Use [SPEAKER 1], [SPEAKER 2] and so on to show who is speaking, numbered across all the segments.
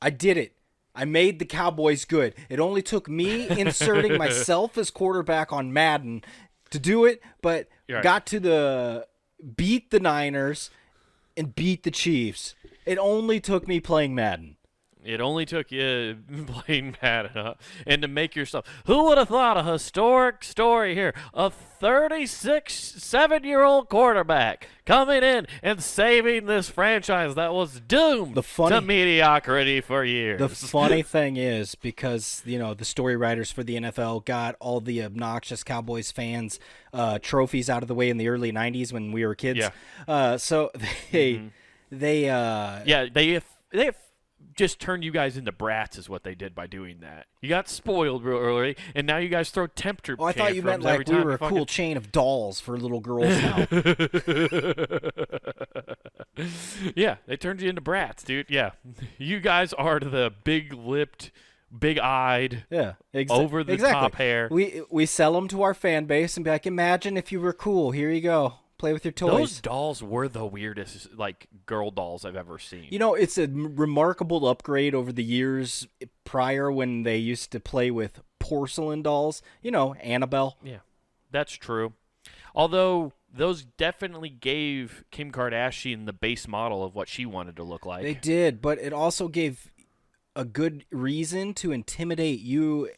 [SPEAKER 1] I did it. I made the Cowboys good. It only took me inserting myself as quarterback on Madden to do it, but got to beat the Niners and beat the Chiefs. It only took me playing Madden.
[SPEAKER 2] It only took you playing Madden, and to make yourself. Who would have thought a historic story here? A 36-7-year-old quarterback coming in and saving this franchise that was doomed to mediocrity for years.
[SPEAKER 1] The funny thing is, because the story writers for the NFL got all the obnoxious Cowboys fans trophies out of the way in the early '90s when we were kids.
[SPEAKER 2] Yeah.
[SPEAKER 1] So they
[SPEAKER 2] just turned you guys into brats is what they did by doing that. You got spoiled real early, and now you guys throw temperature
[SPEAKER 1] I thought you meant like we were a cool chain of dolls for little girls now.
[SPEAKER 2] Yeah, they turned you into brats, dude. Yeah. You guys are the big-lipped, big-eyed, over-the-top hair.
[SPEAKER 1] We sell them to our fan base and be like, imagine if you were cool. Here you go. Play with your toys.
[SPEAKER 2] Those dolls were the weirdest, girl dolls I've ever seen.
[SPEAKER 1] It's a remarkable upgrade over the years prior when they used to play with porcelain dolls. Annabelle.
[SPEAKER 2] Yeah, that's true. Although those definitely gave Kim Kardashian the base model of what she wanted to look like.
[SPEAKER 1] They did, but it also gave a good reason to intimidate you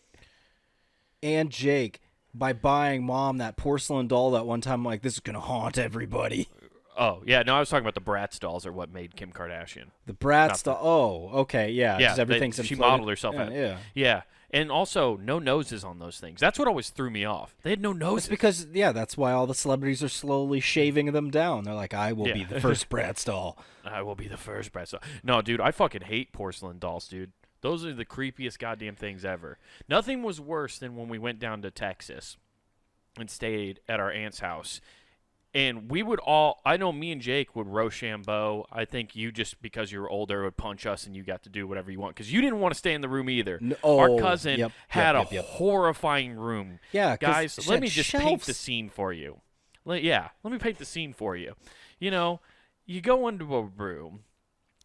[SPEAKER 1] and Jake by buying Mom that porcelain doll that one time. I'm like, this is going to haunt everybody.
[SPEAKER 2] Oh, yeah. No, I was talking about the Bratz dolls are what made Kim Kardashian.
[SPEAKER 1] The Bratz doll. Oh, okay. Yeah.
[SPEAKER 2] Yeah.
[SPEAKER 1] Everything's
[SPEAKER 2] she modeled herself
[SPEAKER 1] yeah,
[SPEAKER 2] out.
[SPEAKER 1] Yeah.
[SPEAKER 2] Yeah. And also, no noses on those things. That's what always threw me off. They had no noses.
[SPEAKER 1] It's because, that's why all the celebrities are slowly shaving them down. They're like, I will be the first Bratz doll.
[SPEAKER 2] I will be the first Bratz doll. No, dude, I fucking hate porcelain dolls, dude. Those are the creepiest goddamn things ever. Nothing was worse than when we went down to Texas and stayed at our aunt's house. And we would I know me and Jake would Rochambeau. I think you, just because you were older, would punch us and you got to do whatever you want. Because you didn't want to stay in the room either. Our cousin had a horrifying room.
[SPEAKER 1] Yeah,
[SPEAKER 2] guys, let me just paint the scene for you. Let me paint the scene for you. You go into a room,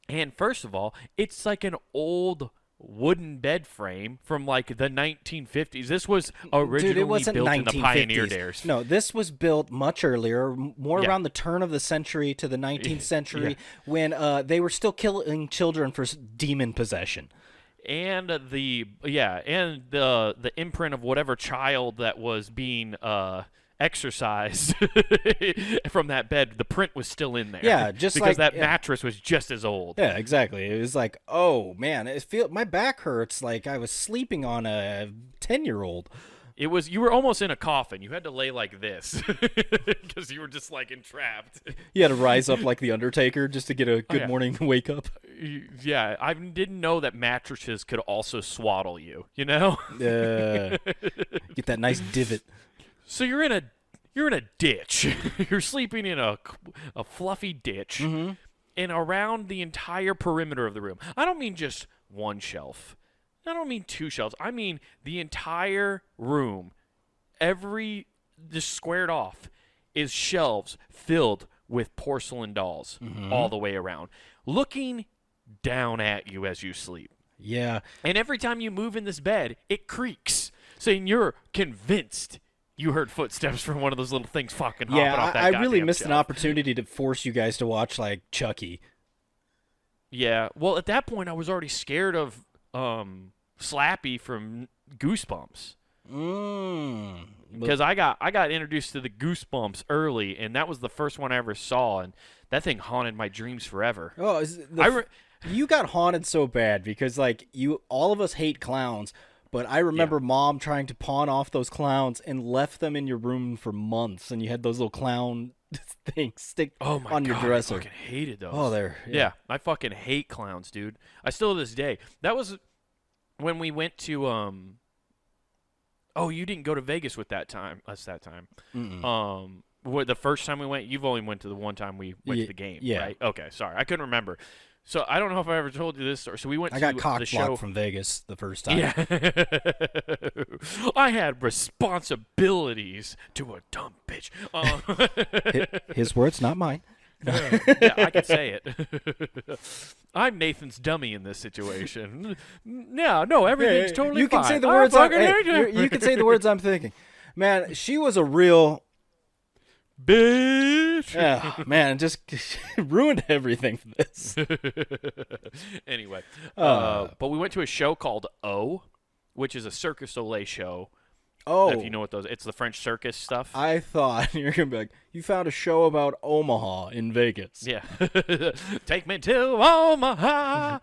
[SPEAKER 2] and first of all, it's like an old wooden bed frame from the 1950s. This was originally built in the pioneer days.
[SPEAKER 1] No, this was built much earlier, more around the turn of the century to the 19th century, when they were still killing children for demon possession.
[SPEAKER 2] And the imprint of whatever child that was being exercised from that bed, the print was still in there.
[SPEAKER 1] Yeah, just
[SPEAKER 2] because that mattress was just as old.
[SPEAKER 1] Yeah, exactly. It was like, oh man, my back hurts like I was sleeping on a 10-year-old.
[SPEAKER 2] It was, you were almost in a coffin. You had to lay like this because you were just entrapped.
[SPEAKER 1] You had to rise up like the Undertaker just to get a good morning wake up.
[SPEAKER 2] Yeah, I didn't know that mattresses could also swaddle you. Get
[SPEAKER 1] that nice divot.
[SPEAKER 2] So you're in a ditch. You're sleeping in a fluffy ditch, and around the entire perimeter of the room. I don't mean just one shelf. I don't mean two shelves. I mean the entire room. Just squared off, is shelves filled with porcelain dolls all the way around, looking down at you as you sleep.
[SPEAKER 1] Yeah.
[SPEAKER 2] And every time you move in this bed, it creaks, saying you're convinced you heard footsteps from one of those little things fucking hopping off that
[SPEAKER 1] I really missed
[SPEAKER 2] shelf.
[SPEAKER 1] an opportunity to force you guys to watch Chucky.
[SPEAKER 2] Yeah, well, at that point, I was already scared of Slappy from Goosebumps. Because I got introduced to the Goosebumps early, and that was the first one I ever saw, and that thing haunted my dreams forever.
[SPEAKER 1] Oh, you got haunted so bad because all of us hate clowns. But I remember Mom trying to pawn off those clowns and left them in your room for months, and you had those little clown things stick on your dresser.
[SPEAKER 2] I fucking hated those.
[SPEAKER 1] Oh,
[SPEAKER 2] yeah, I fucking hate clowns, dude. I still to this day. That was when we went to Oh, you didn't go to Vegas with us that time. The first time we went, you've only went to the one time we went to the game, right? Okay, sorry, I couldn't remember. So I don't know if I ever told you this, so we went.
[SPEAKER 1] I got cock-blocked from Vegas the first time.
[SPEAKER 2] Yeah, I had responsibilities to a dumb bitch.
[SPEAKER 1] His words, not mine.
[SPEAKER 2] Yeah, I could say it. I'm Nathan's dummy in this situation. No, everything's totally
[SPEAKER 1] you can
[SPEAKER 2] fine.
[SPEAKER 1] say the words. You can say the words I'm thinking. Man, she was a real
[SPEAKER 2] bitch.
[SPEAKER 1] Yeah, man, just ruined everything for this.
[SPEAKER 2] Anyway, but we went to a show called O, which is a Cirque du Soleil show.
[SPEAKER 1] Oh,
[SPEAKER 2] if you know what those, it's the French circus stuff.
[SPEAKER 1] I thought you were gonna be like, you found a show about Omaha in Vegas.
[SPEAKER 2] Yeah, take me to Omaha,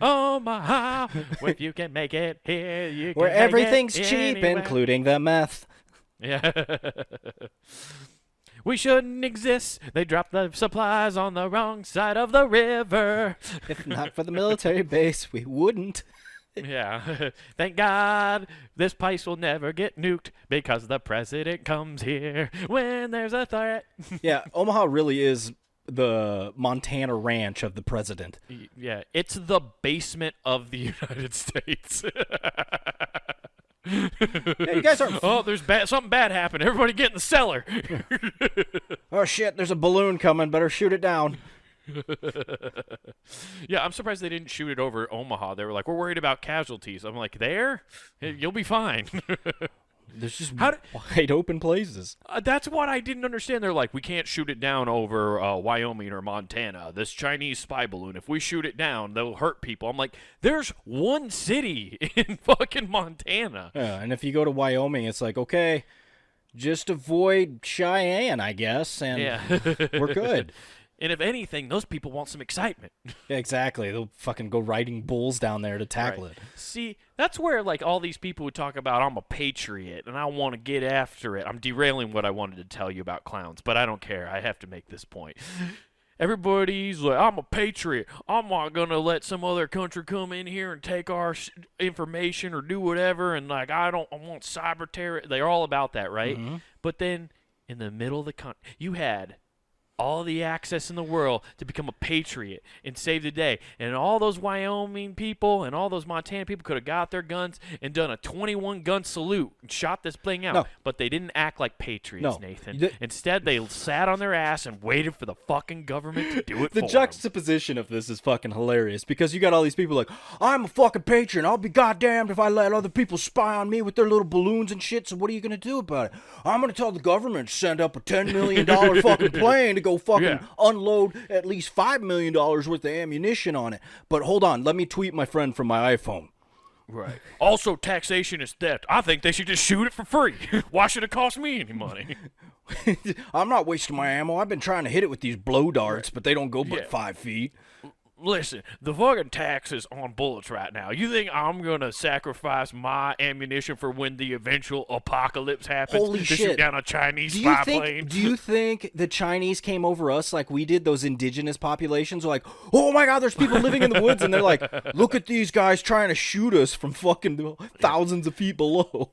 [SPEAKER 2] Omaha. If you can make it here, you can
[SPEAKER 1] where
[SPEAKER 2] make
[SPEAKER 1] everything's
[SPEAKER 2] it
[SPEAKER 1] cheap,
[SPEAKER 2] anywhere.
[SPEAKER 1] including the meth.
[SPEAKER 2] Yeah. We shouldn't exist. They dropped the supplies on the wrong side of the river.
[SPEAKER 1] If not for the military base, we wouldn't.
[SPEAKER 2] Yeah. Thank God this place will never get nuked because the president comes here when there's a threat.
[SPEAKER 1] Yeah, Omaha really is the Montana ranch of the president.
[SPEAKER 2] Yeah, it's the basement of the United States.
[SPEAKER 1] Yeah, you guys are.
[SPEAKER 2] Oh, there's something bad happened. Everybody get in the cellar.
[SPEAKER 1] Oh shit! There's a balloon coming. Better shoot it down.
[SPEAKER 2] Yeah, I'm surprised they didn't shoot it over Omaha. They were like, we're worried about casualties. I'm like, there? You'll be fine.
[SPEAKER 1] There's just wide open places.
[SPEAKER 2] That's what I didn't understand. They're like, we can't shoot it down over Wyoming or Montana. This Chinese spy balloon, if we shoot it down, they'll hurt people. I'm like, there's one city in fucking Montana.
[SPEAKER 1] Yeah, and if you go to Wyoming, it's like, okay, just avoid Cheyenne, I guess, and we're good.
[SPEAKER 2] And if anything, those people want some excitement.
[SPEAKER 1] Exactly. They'll fucking go riding bulls down there to tackle it.
[SPEAKER 2] See, that's where like all these people would talk about, I'm a patriot and I want to get after it. I'm derailing what I wanted to tell you about clowns, but I don't care. I have to make this point. Everybody's like, I'm a patriot. I'm not going to let some other country come in here and take our information or do whatever. And like, I want cyber terror. They're all about that, right? Mm-hmm. But then in the middle of the country, you had all the access in the world to become a patriot and save the day. And all those Wyoming people and all those Montana people could have got their guns and done a 21-gun salute and shot this thing out. No. But they didn't act like patriots, Nathan. Instead, they sat on their ass and waited for the fucking government to do it for them.
[SPEAKER 1] The juxtaposition of this is fucking hilarious because you got all these people like, I'm a fucking patriot. I'll be goddamned if I let other people spy on me with their little balloons and shit. So what are you going to do about it? I'm going to tell the government to send up a $10 million fucking plane to go fucking unload at least $5 million worth of ammunition on it. But hold on, let me tweet my friend from my iPhone.
[SPEAKER 2] Right. Also, taxation is theft. I think they should just shoot it for free. Why should it cost me any money?
[SPEAKER 1] I'm not wasting my ammo. I've been trying to hit it with these blow darts, but they don't go but 5 feet.
[SPEAKER 2] Listen, the fucking tax is on bullets right now. You think I'm going to sacrifice my ammunition for when the eventual apocalypse happens?
[SPEAKER 1] Holy shit.
[SPEAKER 2] Shoot down a Chinese spy plane?
[SPEAKER 1] Do you think the Chinese came over us like we did? Those indigenous populations are like, oh my God, there's people living in the woods. And they're like, look at these guys trying to shoot us from fucking thousands of feet below.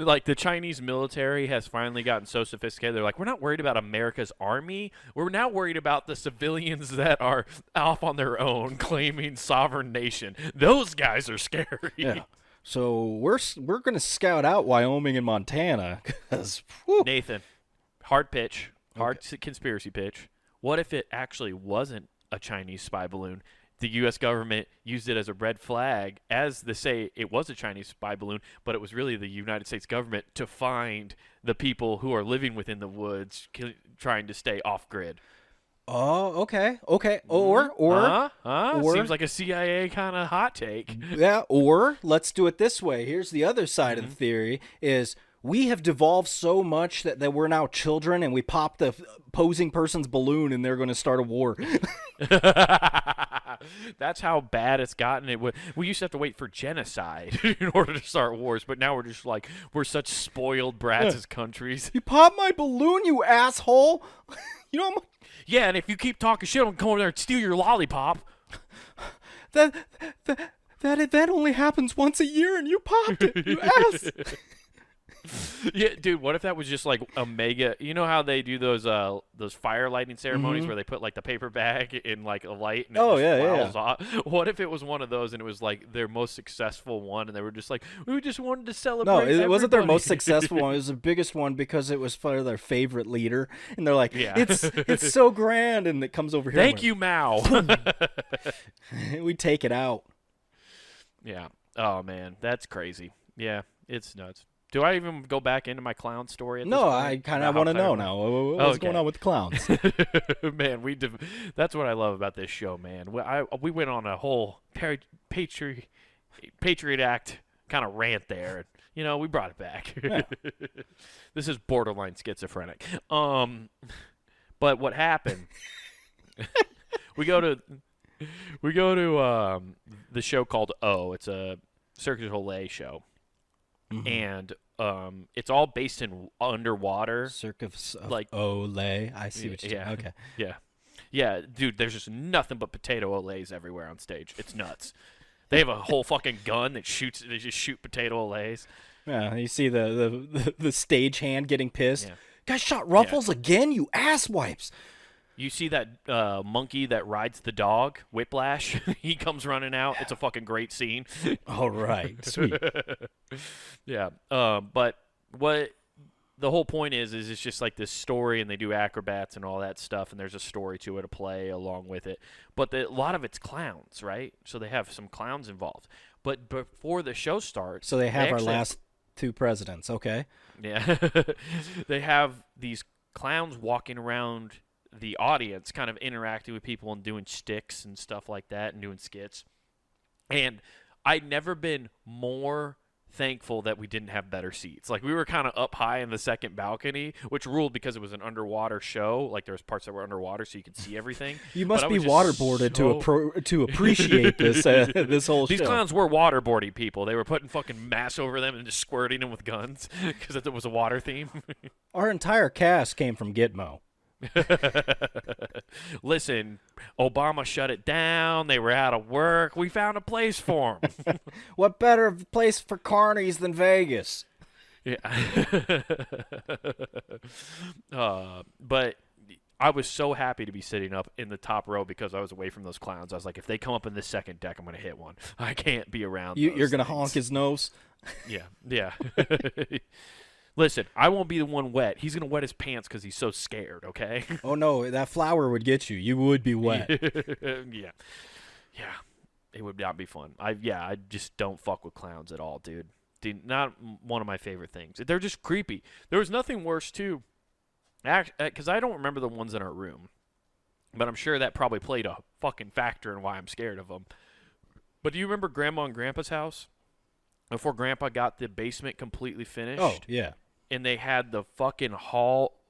[SPEAKER 2] Like, the Chinese military has finally gotten so sophisticated. They're like, we're not worried about America's army. We're now worried about the civilians that are off on their own claiming sovereign nation. Those guys are scary.
[SPEAKER 1] Yeah. So we're going to scout out Wyoming and Montana.
[SPEAKER 2] Nathan, hard pitch, conspiracy pitch. What if it actually wasn't a Chinese spy balloon? The U.S. government used it as a red flag, as they say it was a Chinese spy balloon, but it was really the United States government to find the people who are living within the woods trying to stay off-grid.
[SPEAKER 1] Oh, okay. Or
[SPEAKER 2] seems like a CIA kind of hot take.
[SPEAKER 1] Yeah, or let's do it this way. Here's the other side of the theory is we have devolved so much that we're now children and we pop the opposing person's balloon and they're going to start a war.
[SPEAKER 2] That's how bad it's gotten. We used to have to wait for genocide in order to start wars, but now we're just like, we're such spoiled brats as countries.
[SPEAKER 1] You pop my balloon, you asshole. You know,
[SPEAKER 2] yeah, and if you keep talking shit, I'm going to come over there and steal your lollipop.
[SPEAKER 1] That event only happens once a year and you popped it, you ass.
[SPEAKER 2] Yeah, dude, what if that was just like a mega, you know how they do those fire lighting ceremonies where they put like the paper bag in like a light and it just flies off? What if it was one of those and it was like their most successful one and they were just like, we just wanted to celebrate
[SPEAKER 1] No, it wasn't their
[SPEAKER 2] everybody."
[SPEAKER 1] most successful one. It was the biggest one because it was for their favorite leader, and they're like,
[SPEAKER 2] Yeah.
[SPEAKER 1] it's so grand, and it comes over here.
[SPEAKER 2] Thank you, Mao.
[SPEAKER 1] We take it out.
[SPEAKER 2] Yeah. Oh man, that's crazy. Yeah, it's nuts. Do I even go back into my clown story? At this point?
[SPEAKER 1] I kind of want to know now. What's going on with the clowns?
[SPEAKER 2] Man, that's what I love about this show, man. We went on a whole Patriot Act kind of rant there. And, we brought it back.
[SPEAKER 1] Yeah.
[SPEAKER 2] This is borderline schizophrenic. But what happened? we go to the show called O. It's a Cirque du Soleil show. And it's all based in underwater.
[SPEAKER 1] Circus of
[SPEAKER 2] like
[SPEAKER 1] Olay. I see what you're doing. Okay.
[SPEAKER 2] Yeah, dude, there's just nothing but potato olays everywhere on stage. It's nuts. They have a whole fucking gun that shoots. They just shoot potato olays.
[SPEAKER 1] Yeah, you see the stage hand getting pissed.
[SPEAKER 2] Yeah.
[SPEAKER 1] Guys shot Ruffles again, you asswipes.
[SPEAKER 2] You see that monkey that rides the dog, Whiplash? He comes running out. It's a fucking great scene.
[SPEAKER 1] All right, sweet.
[SPEAKER 2] Yeah, but what the whole point is it's just like this story, and they do acrobats and all that stuff, and there's a story to it, a play along with it. But a lot of it's clowns, right? So they have some clowns involved. But before the show starts,
[SPEAKER 1] so they have our last two presidents. Okay.
[SPEAKER 2] Yeah, they have these clowns walking around the audience, kind of interacting with people and doing sticks and stuff like that and doing skits. And I'd never been more thankful that we didn't have better seats. Like, we were kind of up high in the second balcony, which ruled because it was an underwater show. Like, there was parts that were underwater so you could see everything.
[SPEAKER 1] You must be waterboarded to appreciate this this whole show.
[SPEAKER 2] These clowns were waterboarding people. They were putting fucking mass over them and just squirting them with guns because it was a water theme.
[SPEAKER 1] Our entire cast came from Gitmo.
[SPEAKER 2] Listen, Obama shut it down. They were out of work. We found a place for them.
[SPEAKER 1] What better place for carnies than Vegas?
[SPEAKER 2] Yeah. But I was so happy to be sitting up in the top row because I was away from those clowns. I was like, if they come up in this second deck, I'm going to hit one. I can't be around
[SPEAKER 1] You're going to
[SPEAKER 2] things.
[SPEAKER 1] honk his nose?
[SPEAKER 2] Yeah. Listen, I won't be the one wet. He's going to wet his pants because he's so scared, okay?
[SPEAKER 1] Oh, no, that flower would get you. You would be wet.
[SPEAKER 2] Yeah. It would not be fun. I just don't fuck with clowns at all, dude. Not one of my favorite things. They're just creepy. There was nothing worse, too, because I don't remember the ones in our room, but I'm sure that probably played a fucking factor in why I'm scared of them. But do you remember Grandma and Grandpa's house? Before Grandpa got the basement completely finished?
[SPEAKER 1] Oh, yeah.
[SPEAKER 2] And they had the fucking hall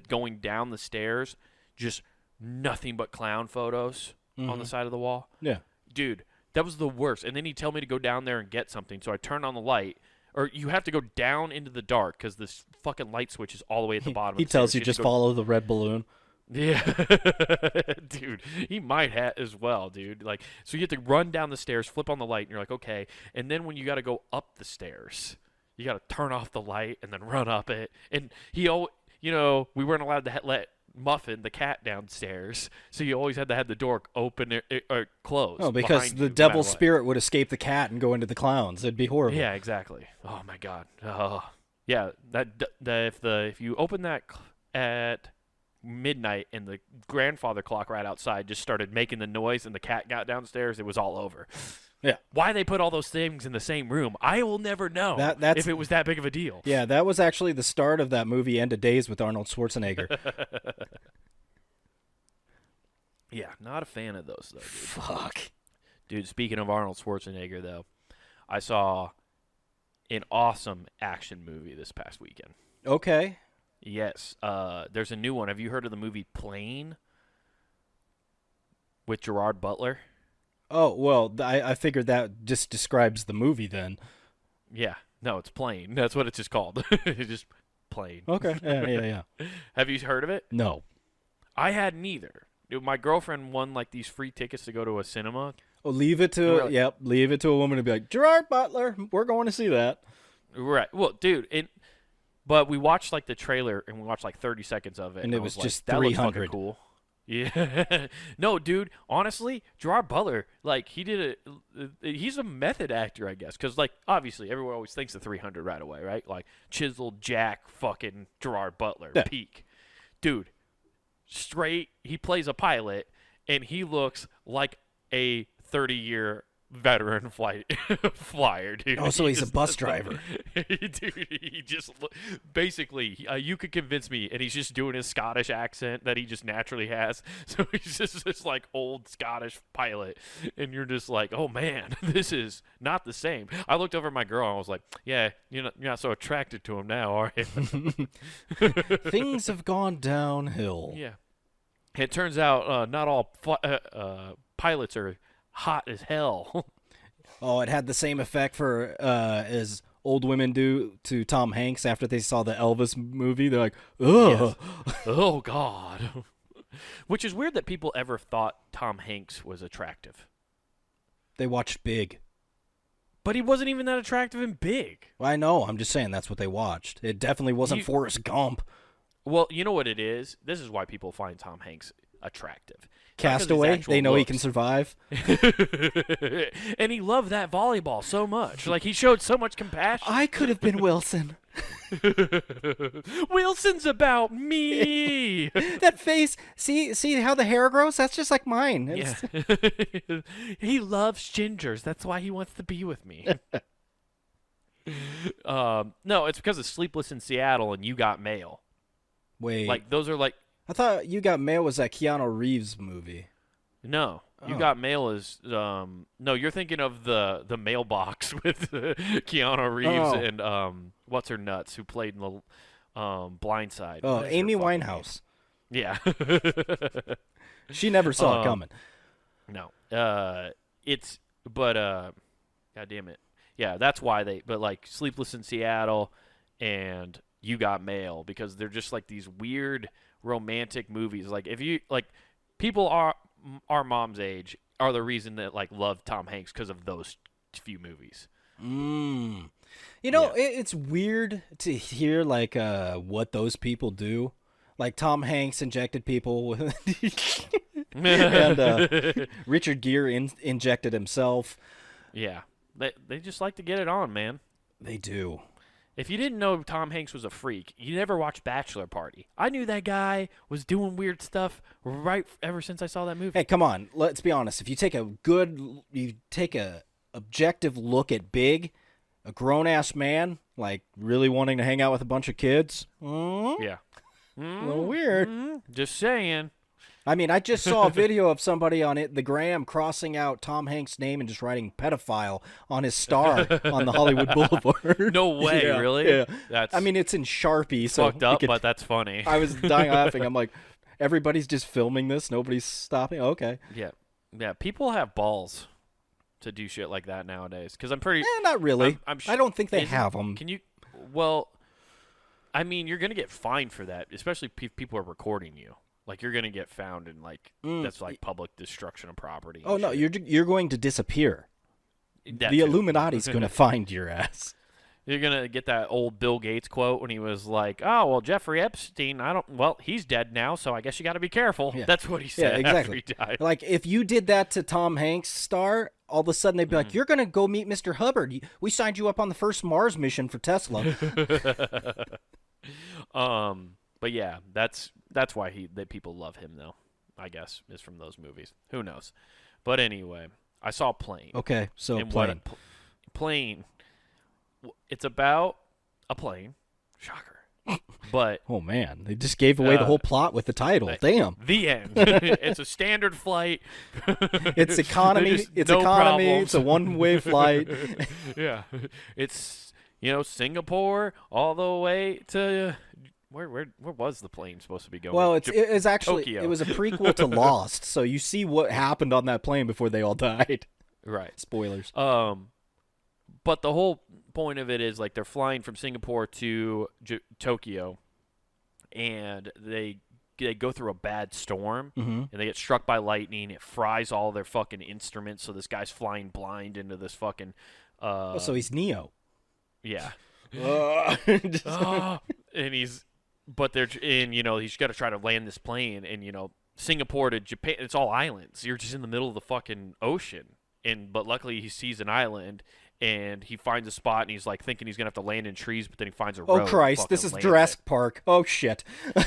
[SPEAKER 2] going down the stairs, just nothing but clown photos on the side of the wall.
[SPEAKER 1] Yeah.
[SPEAKER 2] Dude, that was the worst. And then he'd tell me to go down there and get something, so I turned on the light. Or you have to go down into the dark because this fucking light switch is all the way at the bottom.
[SPEAKER 1] He tells you just follow the red balloon.
[SPEAKER 2] Yeah. Dude, he might have as well, dude. Like, so you have to run down the stairs, flip on the light, and you're like, okay. And then when you got to go up the stairs, you got to turn off the light and then run up it. And we weren't allowed to let Muffin, the cat, downstairs, so you always had to have the door open or closed.
[SPEAKER 1] Oh, because the devil spirit would escape the cat and go into the clowns. It'd be horrible.
[SPEAKER 2] Yeah, exactly. Oh my God. Yeah. If you open that at midnight and the grandfather clock right outside just started making the noise and the cat got downstairs, it was all over.
[SPEAKER 1] Yeah.
[SPEAKER 2] Why they put all those things in the same room, I will never know if it was that big of a deal.
[SPEAKER 1] Yeah, that was actually the start of that movie End of Days with Arnold Schwarzenegger.
[SPEAKER 2] Yeah, not a fan of those, though, dude.
[SPEAKER 1] Fuck.
[SPEAKER 2] Dude, speaking of Arnold Schwarzenegger, though, I saw an awesome action movie this past weekend.
[SPEAKER 1] Okay.
[SPEAKER 2] Yes. There's a new one. Have you heard of the movie Plane with Gerard Butler?
[SPEAKER 1] Oh, well, I figured that just describes the movie then.
[SPEAKER 2] Yeah. No, it's Plane. That's what it's just called. It's just Plane.
[SPEAKER 1] Okay. Yeah.
[SPEAKER 2] Have you heard of it?
[SPEAKER 1] No.
[SPEAKER 2] I hadn't either. Dude, my girlfriend won like these free tickets to go to a cinema.
[SPEAKER 1] Oh, leave it to a woman to be like, Gerard Butler, we're going to see that.
[SPEAKER 2] Right. Well, dude, But we watched like the trailer and we watched like 30 seconds of it,
[SPEAKER 1] And it
[SPEAKER 2] I
[SPEAKER 1] was
[SPEAKER 2] like,
[SPEAKER 1] just
[SPEAKER 2] that looks
[SPEAKER 1] 300.
[SPEAKER 2] fucking cool. Yeah. No, dude, honestly, Gerard Butler, like, he's a method actor, I guess, because, like, obviously, everyone always thinks of 300 right away, right? Like, chiseled Jack fucking Gerard Butler,
[SPEAKER 1] Yeah.
[SPEAKER 2] peak. Dude, straight, he plays a pilot, and he looks like a 30-year veteran flyer, dude.
[SPEAKER 1] Oh, so he's a
[SPEAKER 2] just
[SPEAKER 1] bus
[SPEAKER 2] looks
[SPEAKER 1] driver.
[SPEAKER 2] Dude, he just basically, you could convince me, and he's just doing his Scottish accent that he just naturally has. So he's just this like old Scottish pilot, and you're just like, oh man, this is not the same. I looked over at my girl and I was like, yeah, you're not so attracted to him now, are you?
[SPEAKER 1] Things have gone downhill.
[SPEAKER 2] Yeah. It turns out not all pilots are hot as hell.
[SPEAKER 1] Oh, it had the same effect for as old women do to Tom Hanks after they saw the Elvis movie. They're like, ugh.
[SPEAKER 2] Yes. Oh, God. Which is weird that people ever thought Tom Hanks was attractive.
[SPEAKER 1] They watched Big.
[SPEAKER 2] But he wasn't even that attractive in Big.
[SPEAKER 1] Well, I know. I'm just saying that's what they watched. It definitely wasn't Forrest Gump.
[SPEAKER 2] Well, you know what it is? This is why people find Tom Hanks attractive.
[SPEAKER 1] Castaway, they know he can survive.
[SPEAKER 2] And he loved that volleyball so much. Like, he showed so much compassion.
[SPEAKER 1] I could have been Wilson.
[SPEAKER 2] Wilson's about me.
[SPEAKER 1] That face, see how the hair grows? That's just like mine.
[SPEAKER 2] Yeah. He loves gingers. That's why he wants to be with me. No, it's because of Sleepless in Seattle and You Got Mail.
[SPEAKER 1] Wait.
[SPEAKER 2] Like, those are like...
[SPEAKER 1] I thought You Got Mail was that Keanu Reeves movie.
[SPEAKER 2] No. You Got Mail is... no, you're thinking of the mailbox with Keanu Reeves and what's her nuts who played in the Blind Side.
[SPEAKER 1] Oh, Amy Winehouse.
[SPEAKER 2] Yeah.
[SPEAKER 1] She never saw it coming.
[SPEAKER 2] No. But God damn it. Yeah, that's why but like Sleepless in Seattle and You Got Mail, because they're just like these weird romantic movies. Like, if you like, people our mom's age are the reason that like love Tom Hanks because of those few movies.
[SPEAKER 1] You know, it's weird to hear like what those people do. Like Tom Hanks injected people with and Richard Gere injected himself.
[SPEAKER 2] Yeah. They just like to get it on, man.
[SPEAKER 1] They do.
[SPEAKER 2] If you didn't know Tom Hanks was a freak, you never watched Bachelor Party. I knew that guy was doing weird stuff ever since I saw that movie.
[SPEAKER 1] Hey, come on. Let's be honest. If you take a objective look at Big, a grown-ass man, like really wanting to hang out with a bunch of kids.
[SPEAKER 2] Yeah.
[SPEAKER 1] A little weird.
[SPEAKER 2] Just saying.
[SPEAKER 1] I mean, I just saw a video of somebody on the gram crossing out Tom Hanks' name and just writing pedophile on his star on the Hollywood Boulevard.
[SPEAKER 2] No way,
[SPEAKER 1] Yeah,
[SPEAKER 2] really?
[SPEAKER 1] Yeah.
[SPEAKER 2] That's
[SPEAKER 1] I mean, it's in Sharpie. So
[SPEAKER 2] fucked up, but that's funny.
[SPEAKER 1] I was dying laughing. I'm like, everybody's just filming this. Nobody's stopping. Okay.
[SPEAKER 2] Yeah. People have balls to do shit like that nowadays. Because I'm pretty...
[SPEAKER 1] not really. I don't think they have them.
[SPEAKER 2] Can you... Well, I mean, you're going to get fined for that, especially if people are recording you. Like, you're going to get found in, like, that's, like, public destruction of property.
[SPEAKER 1] Oh, no,
[SPEAKER 2] shit.
[SPEAKER 1] you're going to disappear.
[SPEAKER 2] That
[SPEAKER 1] the
[SPEAKER 2] too.
[SPEAKER 1] Illuminati's going to find your ass.
[SPEAKER 2] You're going to get that old Bill Gates quote when he was like, oh, well, Jeffrey Epstein, he's dead now, so I guess you got to be careful. Yeah. That's what he said
[SPEAKER 1] exactly.
[SPEAKER 2] after he died.
[SPEAKER 1] Like, if you did that to Tom Hanks' star, all of a sudden they'd be like, you're going to go meet Mr. Hubbard. We signed you up on the first Mars mission for Tesla.
[SPEAKER 2] But yeah, that's why that people love him, though, I guess, is from those movies. Who knows? But anyway, I saw Plane.
[SPEAKER 1] Okay, so
[SPEAKER 2] and
[SPEAKER 1] Plane.
[SPEAKER 2] Plane. It's about a plane. Shocker. But
[SPEAKER 1] oh man, they just gave away the whole plot with the title. Damn.
[SPEAKER 2] The end. It's a standard flight.
[SPEAKER 1] It's economy. It's
[SPEAKER 2] no
[SPEAKER 1] economy.
[SPEAKER 2] problems.
[SPEAKER 1] It's a one-way flight.
[SPEAKER 2] Yeah. It's Singapore all the way to where was the plane supposed to be going?
[SPEAKER 1] Well, it's actually
[SPEAKER 2] Tokyo.
[SPEAKER 1] It was a prequel to Lost, so you see what happened on that plane before they all died.
[SPEAKER 2] Right.
[SPEAKER 1] Spoilers.
[SPEAKER 2] But the whole point of it is like they're flying from Singapore to Tokyo, and they go through a bad storm, and they get struck by lightning. It fries all their fucking instruments, so this guy's flying blind into this fucking.
[SPEAKER 1] So he's Neo.
[SPEAKER 2] Yeah. And he's got to try to land this plane, and Singapore to Japan, it's all islands. You're just in the middle of the fucking ocean, but luckily he sees an island. And he finds a spot, and he's like thinking he's gonna have to land in trees, but then he finds a road.
[SPEAKER 1] Oh Christ! This is Jurassic Park. Oh shit!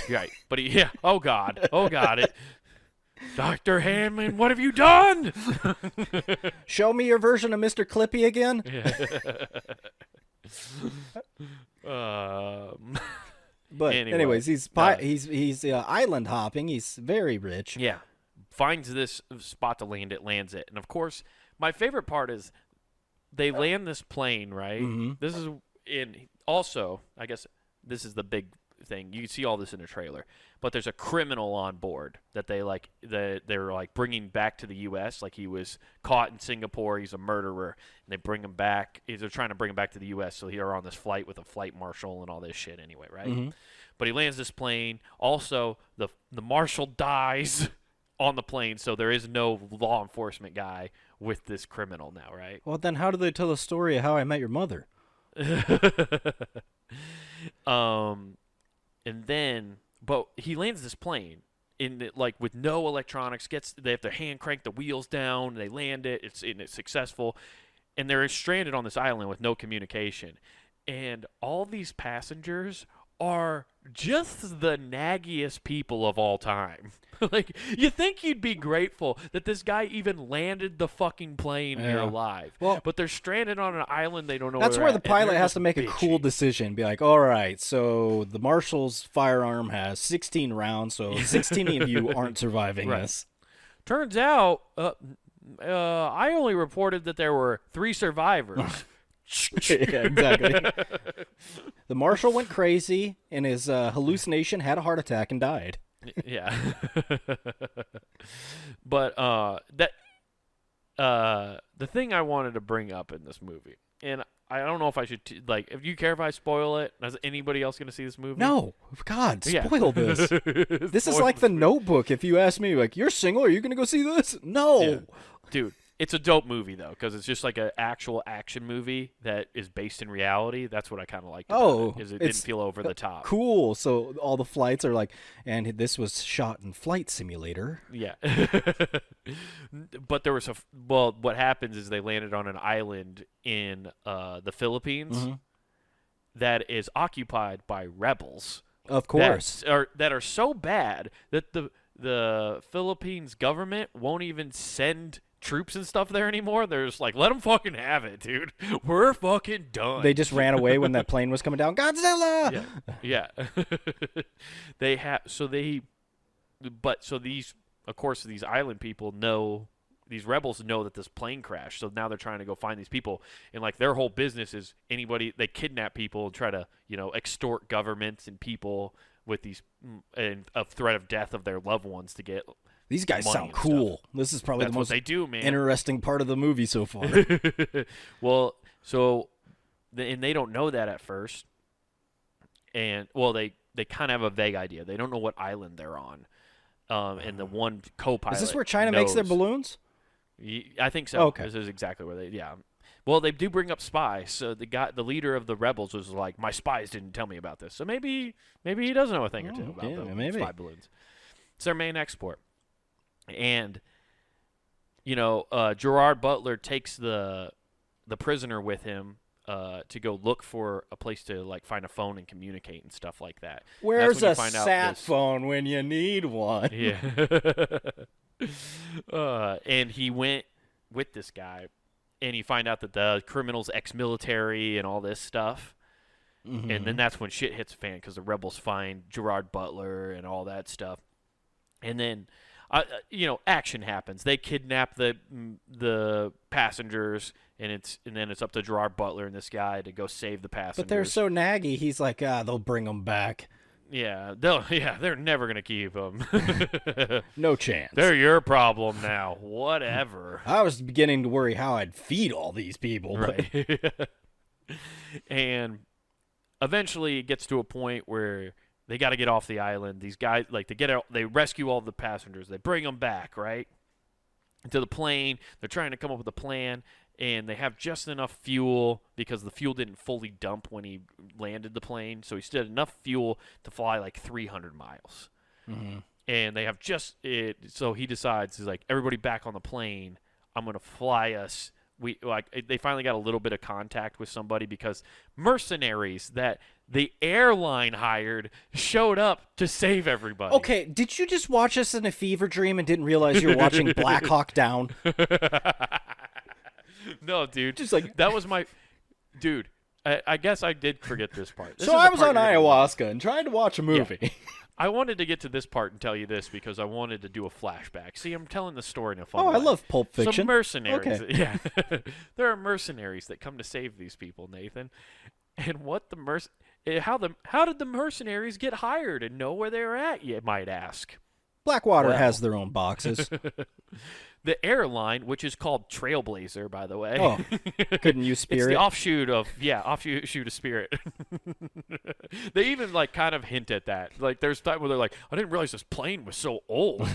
[SPEAKER 2] Right, but oh god, Dr. Hammond, what have you done?
[SPEAKER 1] Show me your version of Mr. Clippy again. But anyways, he's island hopping. He's very rich.
[SPEAKER 2] Yeah, finds this spot to land it, lands it, and of course, my favorite part is. They land this plane, right?
[SPEAKER 1] Mm-hmm.
[SPEAKER 2] This is also, I guess this is the big thing. You can see all this in a trailer, but there's a criminal on board that they're like bringing back to the U.S. Like he was caught in Singapore. He's a murderer, and they bring him back. They're trying to bring him back to the U.S. So they're on this flight with a flight marshal and all this shit anyway, right?
[SPEAKER 1] Mm-hmm.
[SPEAKER 2] But he lands this plane. Also, the marshal dies on the plane, so there is no law enforcement guy with this criminal now, right?
[SPEAKER 1] Well, then how do they tell the story of How I Met Your Mother?
[SPEAKER 2] But he lands this plane with no electronics. They have to hand crank the wheels down. They land it. It's successful, and they're stranded on this island with no communication. And all these passengers are just the naggiest people of all time. Like, you think you'd be grateful that this guy even landed the fucking plane here alive.
[SPEAKER 1] Well,
[SPEAKER 2] but they're stranded on an island they don't know
[SPEAKER 1] that's
[SPEAKER 2] where
[SPEAKER 1] where the
[SPEAKER 2] at,
[SPEAKER 1] pilot has to make
[SPEAKER 2] bitchy.
[SPEAKER 1] a cool decision. Be like, all right, so the marshal's firearm has 16 rounds, so 16 of you aren't surviving this.
[SPEAKER 2] Turns out, I only reported that there were 3 survivors.
[SPEAKER 1] Yeah, exactly. The marshal went crazy, and his hallucination had a heart attack and died.
[SPEAKER 2] Yeah. But the thing I wanted to bring up in this movie, and I don't know if I should if you care if I spoil it. Is anybody else going to see this movie?
[SPEAKER 1] No, God, spoil this. This is like The Notebook. If you ask me, like, you're single, are you going to go see this? No,
[SPEAKER 2] yeah. Dude. It's a dope movie, though, because it's just like an actual action movie that is based in reality. That's what I kind of liked about it, is it didn't feel over the top.
[SPEAKER 1] Cool. So all the flights are like, and this was shot in Flight Simulator.
[SPEAKER 2] Yeah. But there was what happens is they landed on an island in the Philippines that is occupied by rebels.
[SPEAKER 1] Of course.
[SPEAKER 2] That are so bad that the Philippines government won't even send troops and stuff there anymore. They're just like, let them fucking have it, dude. We're fucking done.
[SPEAKER 1] They just ran away when that plane was coming down. Godzilla.
[SPEAKER 2] Yeah. These island people know, these rebels know that this plane crashed. So now they're trying to go find these people, and like their whole business is they kidnap people and try to extort governments and people with these and a threat of death of their loved ones to get.
[SPEAKER 1] These guys sound cool.
[SPEAKER 2] Stuff.
[SPEAKER 1] This is probably
[SPEAKER 2] That's
[SPEAKER 1] the most
[SPEAKER 2] what they do, man.
[SPEAKER 1] interesting part of the movie so far.
[SPEAKER 2] Well, and they don't know that at first. And, they kind of have a vague idea. They don't know what island they're on. And the one co-pilot
[SPEAKER 1] Is this where China makes their balloons?
[SPEAKER 2] I think so.
[SPEAKER 1] Okay.
[SPEAKER 2] This is exactly where Well, they do bring up spies. So the leader of the rebels was like, my spies didn't tell me about this. So maybe he does know a thing or two about the spy balloons. It's their main export. And, Gerard Butler takes the prisoner with him to go look for a place to find a phone and communicate and stuff like that.
[SPEAKER 1] Where's a sat phone when you need one?
[SPEAKER 2] Yeah. And he went with this guy, and you find out that the criminal's ex-military and all this stuff. Mm-hmm. And then that's when shit hits the fan because the rebels find Gerard Butler and all that stuff. And then, action happens. They kidnap the passengers, and then it's up to Gerard Butler and this guy to go save the passengers.
[SPEAKER 1] But they're so naggy. He's like, they'll bring them back.
[SPEAKER 2] Yeah, they're never gonna keep them.
[SPEAKER 1] No chance.
[SPEAKER 2] They're your problem now. Whatever.
[SPEAKER 1] I was beginning to worry how I'd feed all these people.
[SPEAKER 2] Right. And eventually, it gets to a point where they got to get off the island. These guys, they rescue all the passengers. They bring them back, right, to the plane. They're trying to come up with a plan, and they have just enough fuel because the fuel didn't fully dump when he landed the plane, so he still had enough fuel to fly like 300 miles.
[SPEAKER 1] Mm-hmm.
[SPEAKER 2] And they have just it, so he decides, he's like, everybody back on the plane, I'm going to fly us. They finally got a little bit of contact with somebody because mercenaries that the airline hired showed up to save everybody.
[SPEAKER 1] Okay, did you just watch us in a fever dream and didn't realize you were watching Black Hawk Down?
[SPEAKER 2] No, dude.
[SPEAKER 1] Just like
[SPEAKER 2] that was my dude. I guess I did forget this part.
[SPEAKER 1] So I was on ayahuasca and trying to watch a movie.
[SPEAKER 2] Yeah. I wanted to get to this part and tell you this because I wanted to do a flashback. See, I'm telling the story in a fun way.
[SPEAKER 1] I love Pulp Fiction.
[SPEAKER 2] Some mercenaries.
[SPEAKER 1] Okay.
[SPEAKER 2] Yeah. There are mercenaries that come to save these people, Nathan. And what how did the mercenaries get hired and know where they were at, you might ask?
[SPEAKER 1] Blackwater has their own boxes.
[SPEAKER 2] The airline, which is called Trailblazer, by the way.
[SPEAKER 1] Oh, couldn't use Spirit?
[SPEAKER 2] It's the offshoot of Spirit. They even kind of hint at that. Like there's time where they're like, I didn't realize this plane was so old.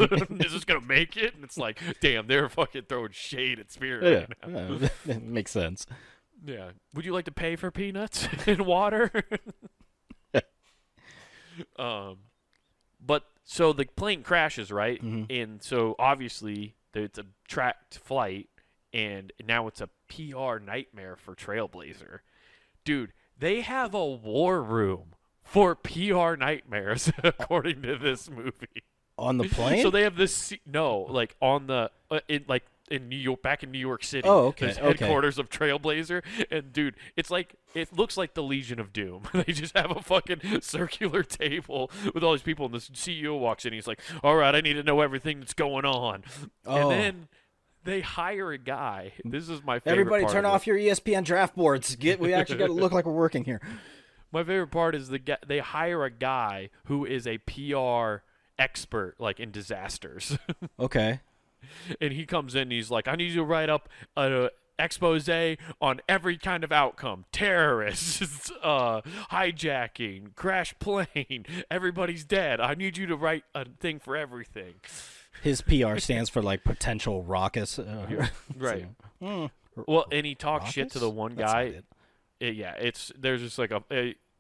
[SPEAKER 2] Is this gonna make it? And it's like, damn, they're fucking throwing shade at Spirit right now.
[SPEAKER 1] Yeah, that makes sense.
[SPEAKER 2] Yeah. Would you like to pay for peanuts and water? But so the plane crashes, right?
[SPEAKER 1] Mm-hmm.
[SPEAKER 2] And so obviously it's a tracked flight, and now it's a PR nightmare for Trailblazer. Dude, they have a war room for PR nightmares, according to this movie.
[SPEAKER 1] On the plane?
[SPEAKER 2] So they have this on the in New York, back in New York City.
[SPEAKER 1] Oh, okay.
[SPEAKER 2] There's headquarters of Trailblazer, and dude, it looks like the Legion of Doom. They just have a fucking circular table with all these people, and the CEO walks in. He's like, "All right, I need to know everything that's going on," and then they hire a guy. This is my favorite.
[SPEAKER 1] Everybody,
[SPEAKER 2] part
[SPEAKER 1] turn off your ESPN draft boards. We actually got to look like we're working here.
[SPEAKER 2] My favorite part is they hire a guy who is a PR expert, in disasters.
[SPEAKER 1] Okay.
[SPEAKER 2] And he comes in and he's like, I need you to write up an expose on every kind of outcome. Terrorists, hijacking, crash plane, everybody's dead. I need you to write a thing for everything.
[SPEAKER 1] His PR stands for potential raucous.
[SPEAKER 2] Right.
[SPEAKER 1] So,
[SPEAKER 2] Well, and he talks
[SPEAKER 1] raucous?
[SPEAKER 2] shit to the one
[SPEAKER 1] That's
[SPEAKER 2] guy.
[SPEAKER 1] not
[SPEAKER 2] There's just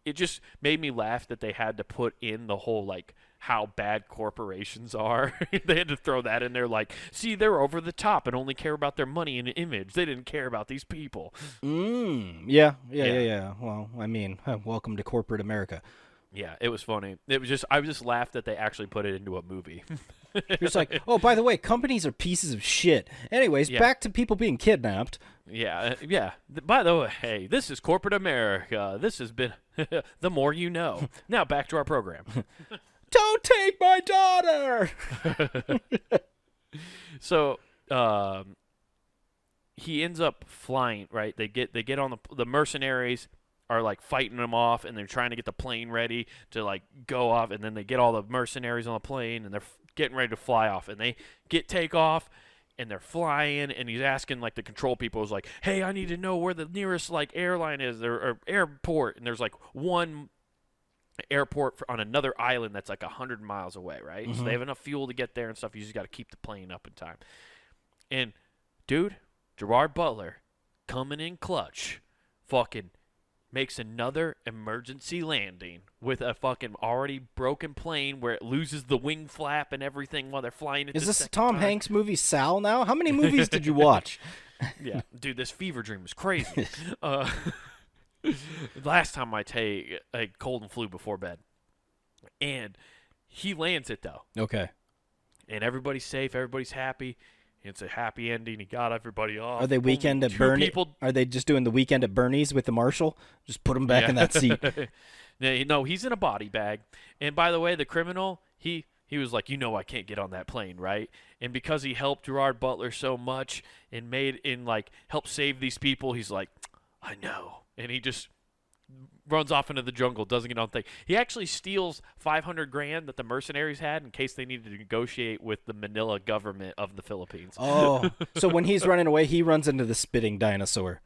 [SPEAKER 2] it just made me laugh that they had to put in the whole how bad corporations are. They had to throw that in there see, they're over the top and only care about their money and image. They didn't care about these people.
[SPEAKER 1] Yeah. Well, I mean, welcome to corporate America.
[SPEAKER 2] Yeah, it was funny. I just laughed that they actually put it into a movie.
[SPEAKER 1] It's like, oh, by the way, companies are pieces of shit. Anyways, back to people being kidnapped.
[SPEAKER 2] Yeah. By the way, hey, this is corporate America. This has been the more you know. Now back to our program.
[SPEAKER 1] Don't take my daughter.
[SPEAKER 2] So, he ends up flying. Right? They get on the mercenaries are fighting them off, and they're trying to get the plane ready to go off, and then they get all the mercenaries on the plane, and they're getting ready to fly off, and they take off. And they're flying, and he's asking the control people. Is like, hey, I need to know where the nearest airline is, or airport. And there's one airport on another island that's 100 miles away, right?
[SPEAKER 1] Mm-hmm.
[SPEAKER 2] So they have enough fuel to get there and stuff. You just got to keep the plane up in time. And dude, Gerard Butler coming in clutch, fucking makes another emergency landing with a fucking already broken plane where it loses the wing flap and everything while they're flying it.
[SPEAKER 1] Is this a Tom Hanks movie, Sal, now? How many movies did you watch?
[SPEAKER 2] Yeah. Dude, this fever dream was crazy. Last time I cold and flu before bed. And he lands it, though.
[SPEAKER 1] Okay.
[SPEAKER 2] And everybody's safe. Everybody's happy. It's a happy ending. He got everybody off.
[SPEAKER 1] Are they weekend at Bernie? Are they just doing the weekend at Bernie's with the marshal? Just put him back in that seat.
[SPEAKER 2] No, he's in a body bag. And by the way, the criminal, he was like, I can't get on that plane, right? And because he helped Gerard Butler so much and helped save these people, he's like, I know. And he just runs off into the jungle, doesn't get on thing. He actually steals $500,000 that the mercenaries had in case they needed to negotiate with the Manila government of the Philippines.
[SPEAKER 1] Oh, so when he's running away, he runs into the spitting dinosaur.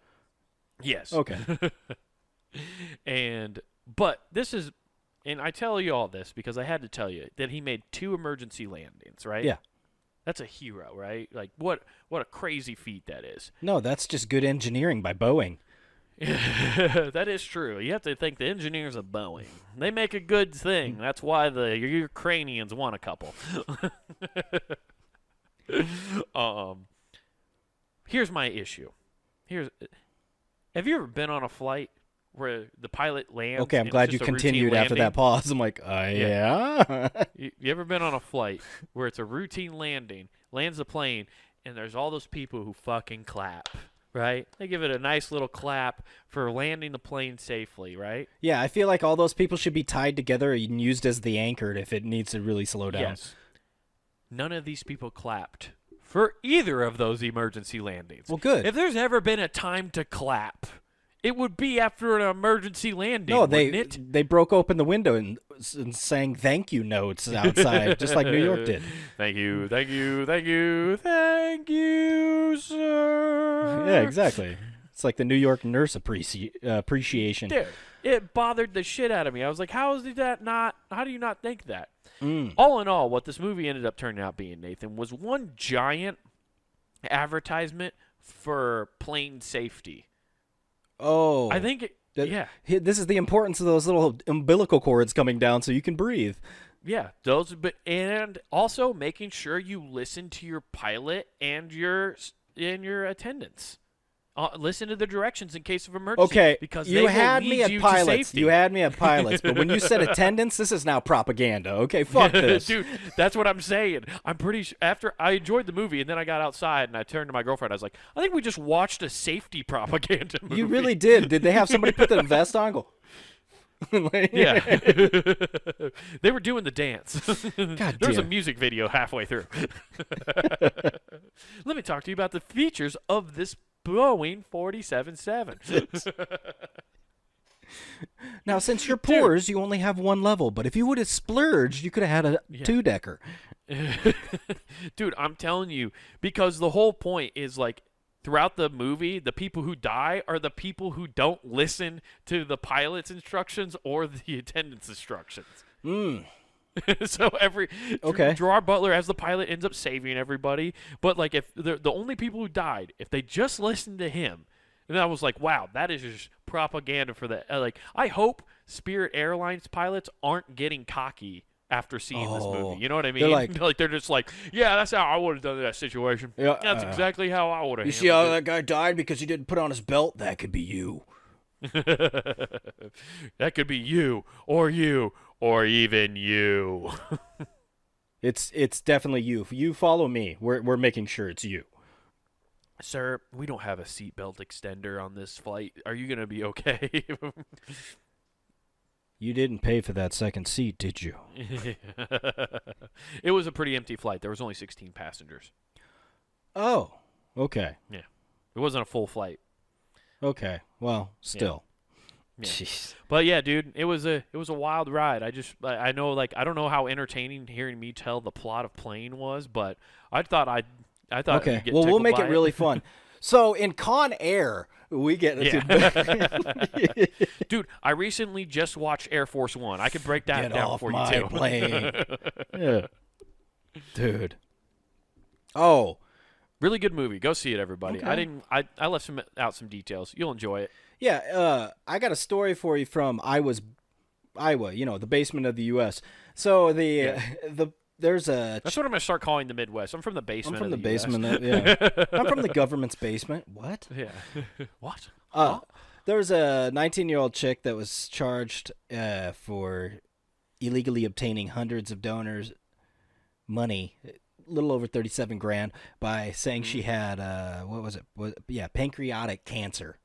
[SPEAKER 2] Yes.
[SPEAKER 1] Okay.
[SPEAKER 2] But this is, and I tell you all this because I had to tell you that he made 2 emergency landings, right?
[SPEAKER 1] Yeah.
[SPEAKER 2] That's a hero, right? Like what a crazy feat that is.
[SPEAKER 1] No, that's just good engineering by Boeing.
[SPEAKER 2] That is true. You have to thank the engineers of Boeing. They make a good thing. That's why the Ukrainians won a couple. Here's my issue. Have you ever been on a flight where the pilot lands?
[SPEAKER 1] Okay, I'm glad you continued after that pause. I'm like, yeah.
[SPEAKER 2] You ever been on a flight where it's a routine landing, lands the plane, and there's all those people who fucking clap, right? They give it a nice little clap for landing the plane safely, right?
[SPEAKER 1] Yeah, I feel like all those people should be tied together and used as the anchor if it needs to really slow down.
[SPEAKER 2] Yes. None of these people clapped for either of those emergency landings.
[SPEAKER 1] Well, good.
[SPEAKER 2] If there's ever been a time to clap, it would be after an emergency landing.
[SPEAKER 1] No,
[SPEAKER 2] wouldn't it?
[SPEAKER 1] they broke open the window and sang thank you notes outside, just like New York did.
[SPEAKER 2] Thank you, thank you, thank you, thank you, sir.
[SPEAKER 1] Yeah, exactly. It's like the New York nurse appreciation.
[SPEAKER 2] Dude, it bothered the shit out of me. I was like, how do you not think that? All in all, what this movie ended up turning out being, Nathan, was one giant advertisement for plane safety.
[SPEAKER 1] Oh.
[SPEAKER 2] I think yeah.
[SPEAKER 1] This is the importance of those little umbilical cords coming down so you can breathe.
[SPEAKER 2] Yeah, and also making sure you listen to your pilot and your attendants. Listen to the directions in case of emergency.
[SPEAKER 1] Okay,
[SPEAKER 2] because
[SPEAKER 1] you had me at pilots.
[SPEAKER 2] You
[SPEAKER 1] had me at pilots, but when you said attendants, this is now propaganda. Okay, fuck this,
[SPEAKER 2] dude. That's what I'm saying. I'm pretty sure. After I enjoyed the movie, and then I got outside and I turned to my girlfriend. I was like, I think we just watched a safety propaganda movie.
[SPEAKER 1] You really did. Did they have somebody put the vest on? Go.
[SPEAKER 2] Yeah, they were doing the dance.
[SPEAKER 1] God
[SPEAKER 2] There was a
[SPEAKER 1] damn.
[SPEAKER 2] music video halfway through. Let me talk to you about the features of this Boeing 47-7.
[SPEAKER 1] Now, since you're poors, you only have one level, but if you would have splurged, you could have had a two-decker.
[SPEAKER 2] Dude, I'm telling you, because the whole point is like throughout the movie, the people who die are the people who don't listen to the pilot's instructions or the attendant's instructions. So Gerard Butler as the pilot ends up saving everybody, but like if the only people who died, if they just listened to him, and I was like, wow, that is just propaganda for the like. I hope Spirit Airlines pilots aren't getting cocky after seeing this movie. You know what I mean? They're just like, yeah, that's how I would have done that situation.
[SPEAKER 1] Yeah,
[SPEAKER 2] that's exactly how I would have.
[SPEAKER 1] You see how that guy died because he didn't put on his belt? That could be you.
[SPEAKER 2] That could be you, or even you.
[SPEAKER 1] It's definitely you. If you follow me, we're making sure it's you.
[SPEAKER 2] Sir, we don't have a seatbelt extender on this flight. Are you going to be okay?
[SPEAKER 1] You didn't pay for that second seat, did you?
[SPEAKER 2] It was a pretty empty flight. There was only 16 passengers.
[SPEAKER 1] Oh, okay.
[SPEAKER 2] Yeah. It wasn't a full flight.
[SPEAKER 1] Okay. Well, still.
[SPEAKER 2] Yeah.
[SPEAKER 1] Jeez.
[SPEAKER 2] But yeah, dude, it was a wild ride. I know, like, I don't know how entertaining hearing me tell the plot of Plane was, but I thought
[SPEAKER 1] okay. Well, we'll make it really fun. So in Con Air, we get
[SPEAKER 2] Dude, I recently just watched Air Force One. I could break that down for you too.
[SPEAKER 1] Plane. Yeah. Dude. Oh.
[SPEAKER 2] Really good movie. Go see it, everybody.
[SPEAKER 1] Okay.
[SPEAKER 2] I left out some details. You'll enjoy it.
[SPEAKER 1] Yeah, I got a story for you from Iowa, the basement of the U.S. So there's a...
[SPEAKER 2] That's what I'm going to start calling the Midwest. I'm from the basement
[SPEAKER 1] I'm from
[SPEAKER 2] of
[SPEAKER 1] the basement.
[SPEAKER 2] US.
[SPEAKER 1] I'm from the government's basement. What?
[SPEAKER 2] Yeah. What?
[SPEAKER 1] There was a 19-year-old chick that was charged for illegally obtaining hundreds of donors' money, a little over $37,000, by saying she had pancreatic cancer.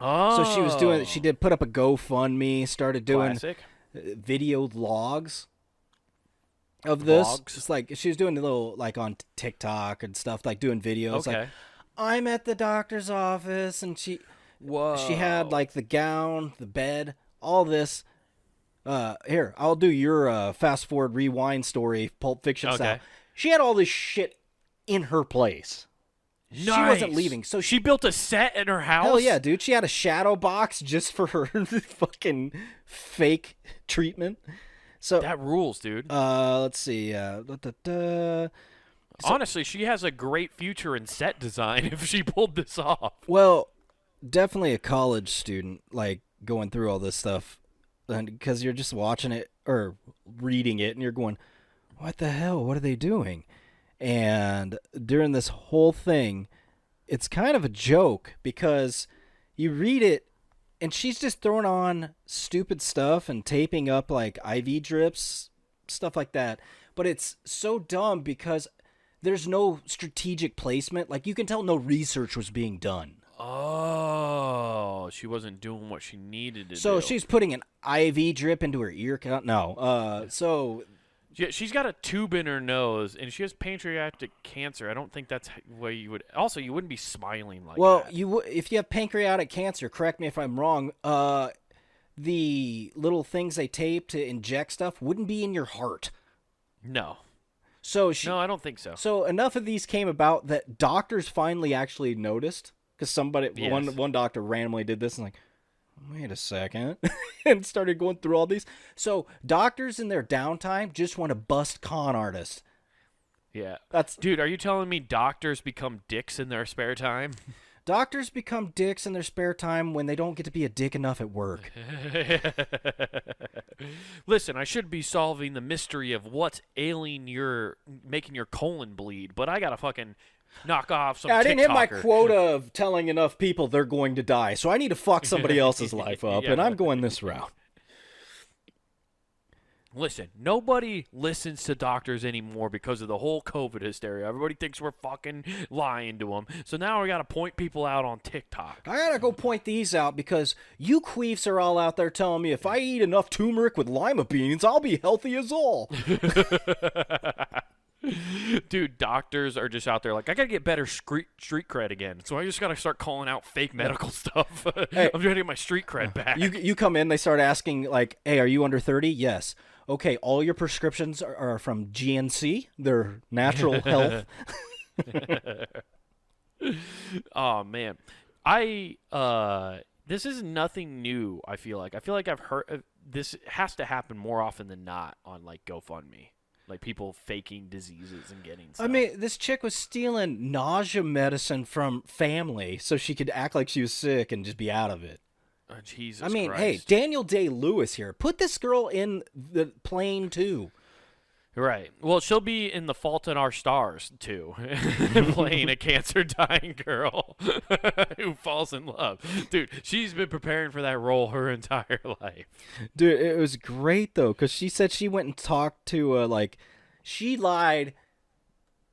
[SPEAKER 2] Oh.
[SPEAKER 1] So she did put up a GoFundMe, started doing
[SPEAKER 2] Classic.
[SPEAKER 1] video logs of this.
[SPEAKER 2] Vlogs?
[SPEAKER 1] It's like she was doing a little like on TikTok and stuff, like doing videos.
[SPEAKER 2] Okay.
[SPEAKER 1] Like, I'm at the doctor's office, and she had like the gown, the bed, all this. Here, I'll do your fast forward rewind story, Pulp Fiction style. She had all this shit in her place.
[SPEAKER 2] Nice.
[SPEAKER 1] She wasn't leaving, so
[SPEAKER 2] she built a set in her house.
[SPEAKER 1] Hell yeah, dude! She had a shadow box just for her fucking fake treatment. So
[SPEAKER 2] that rules, dude.
[SPEAKER 1] Let's see.
[SPEAKER 2] Honestly, she has a great future in set design if she pulled this off.
[SPEAKER 1] Well, definitely a college student, like, going through all this stuff, because you're just watching it or reading it, and you're going, what the hell? What are they doing? And during this whole thing, it's kind of a joke because you read it, and she's just throwing on stupid stuff and taping up, like, IV drips, stuff like that. But it's so dumb because there's no strategic placement. Like, you can tell no research was being done.
[SPEAKER 2] Oh, she wasn't doing what she needed to do.
[SPEAKER 1] So she's putting an IV drip into her ear. No. So...
[SPEAKER 2] Yeah, she's got a tube in her nose, and she has pancreatic cancer. I don't think that's where you would... Also, you wouldn't be smiling like that.
[SPEAKER 1] Well, if you have pancreatic cancer, correct me if I'm wrong, the little things they tape to inject stuff wouldn't be in your heart.
[SPEAKER 2] No.
[SPEAKER 1] No,
[SPEAKER 2] I don't think so.
[SPEAKER 1] So enough of these came about that doctors finally actually noticed, because one doctor randomly did this and like, wait a second, and started going through all these. So doctors in their downtime just want to bust con artists.
[SPEAKER 2] Yeah. Dude, are you telling me doctors become dicks in their spare time?
[SPEAKER 1] Doctors become dicks in their spare time when they don't get to be a dick enough at work.
[SPEAKER 2] Listen, I should be solving the mystery of what's making your colon bleed, but I gotta fucking knock off some
[SPEAKER 1] I didn't hit my
[SPEAKER 2] TikToker.
[SPEAKER 1] quota of telling enough people they're going to die, so I need to fuck somebody else's life up, and I'm going this route.
[SPEAKER 2] Listen, nobody listens to doctors anymore because of the whole COVID hysteria. Everybody thinks we're fucking lying to them. So now we got to point people out on TikTok.
[SPEAKER 1] I got to go point these out because you queefs are all out there telling me if I eat enough turmeric with lima beans, I'll be healthy as all.
[SPEAKER 2] Dude, doctors are just out there like, I got to get better street cred again. So I just got to start calling out fake medical stuff.
[SPEAKER 1] Hey,
[SPEAKER 2] I'm trying to get my street cred back.
[SPEAKER 1] You come in, they start asking like, hey, are you under 30? Yes. Okay, all your prescriptions are from GNC. They're natural health.
[SPEAKER 2] Oh, man. This is nothing new, I feel like. I feel like I've heard this has to happen more often than not on, like, GoFundMe. Like, people faking diseases and getting stuff.
[SPEAKER 1] I mean, this chick was stealing nausea medicine from family so she could act like she was sick and just be out of it.
[SPEAKER 2] Oh, Jesus
[SPEAKER 1] I mean,
[SPEAKER 2] Christ.
[SPEAKER 1] hey, Daniel Day-Lewis here. Put this girl in the plane, too.
[SPEAKER 2] Right. Well, she'll be in The Fault in Our Stars, too, playing a cancer-dying girl who falls in love. Dude, she's been preparing for that role her entire life.
[SPEAKER 1] Dude, it was great, though, because she said she went and talked to, she lied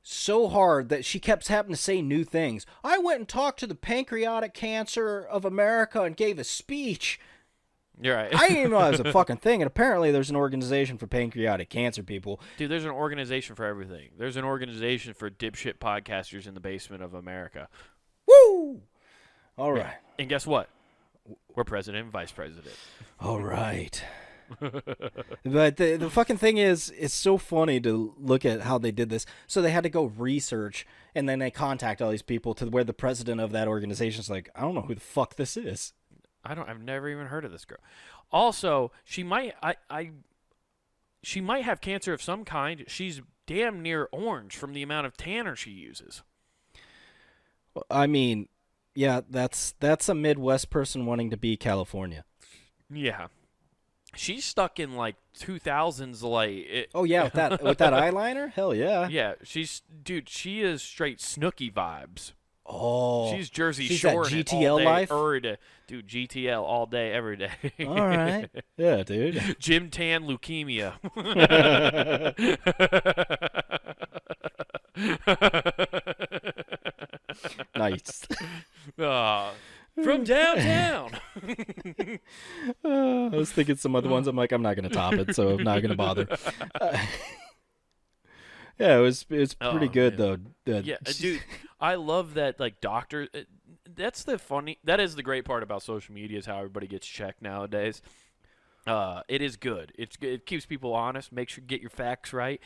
[SPEAKER 1] so hard that she kept having to say new things. I went and talked to the Pancreatic Cancer of America and gave a speech.
[SPEAKER 2] You're right.
[SPEAKER 1] I didn't even know that was a fucking thing, and apparently there's an organization for pancreatic cancer people.
[SPEAKER 2] Dude, there's an organization for everything. There's an organization for dipshit podcasters in the basement of America.
[SPEAKER 1] Woo! All right.
[SPEAKER 2] And guess what? We're president and vice president.
[SPEAKER 1] All right. But the fucking thing is, it's so funny to look at how they did this. So they had to go research, and then they contact all these people to where the president of that organization is like, I don't know who the fuck this is.
[SPEAKER 2] I've never even heard of this girl. Also, she might have cancer of some kind. She's damn near orange from the amount of tanner she uses.
[SPEAKER 1] Well, I mean, yeah, that's a Midwest person wanting to be California.
[SPEAKER 2] Yeah. She's stuck in like 2000s
[SPEAKER 1] Oh yeah, with that eyeliner? Hell yeah.
[SPEAKER 2] Yeah, she is straight Snooki vibes.
[SPEAKER 1] Oh,
[SPEAKER 2] she's Jersey
[SPEAKER 1] that
[SPEAKER 2] Shore
[SPEAKER 1] GTL
[SPEAKER 2] all day,
[SPEAKER 1] life.
[SPEAKER 2] Every day. Dude, GTL all day, every day.
[SPEAKER 1] All right, yeah, dude.
[SPEAKER 2] Jim Tan leukemia.
[SPEAKER 1] Nice.
[SPEAKER 2] From downtown.
[SPEAKER 1] I was thinking some other ones. I'm like, I'm not gonna top it, so I'm not gonna bother. Yeah, it's pretty good though.
[SPEAKER 2] Yeah, dude, I love that. Like doctors, that is the great part about social media is how everybody gets checked nowadays. It is good. It keeps people honest. Make sure you get your facts right.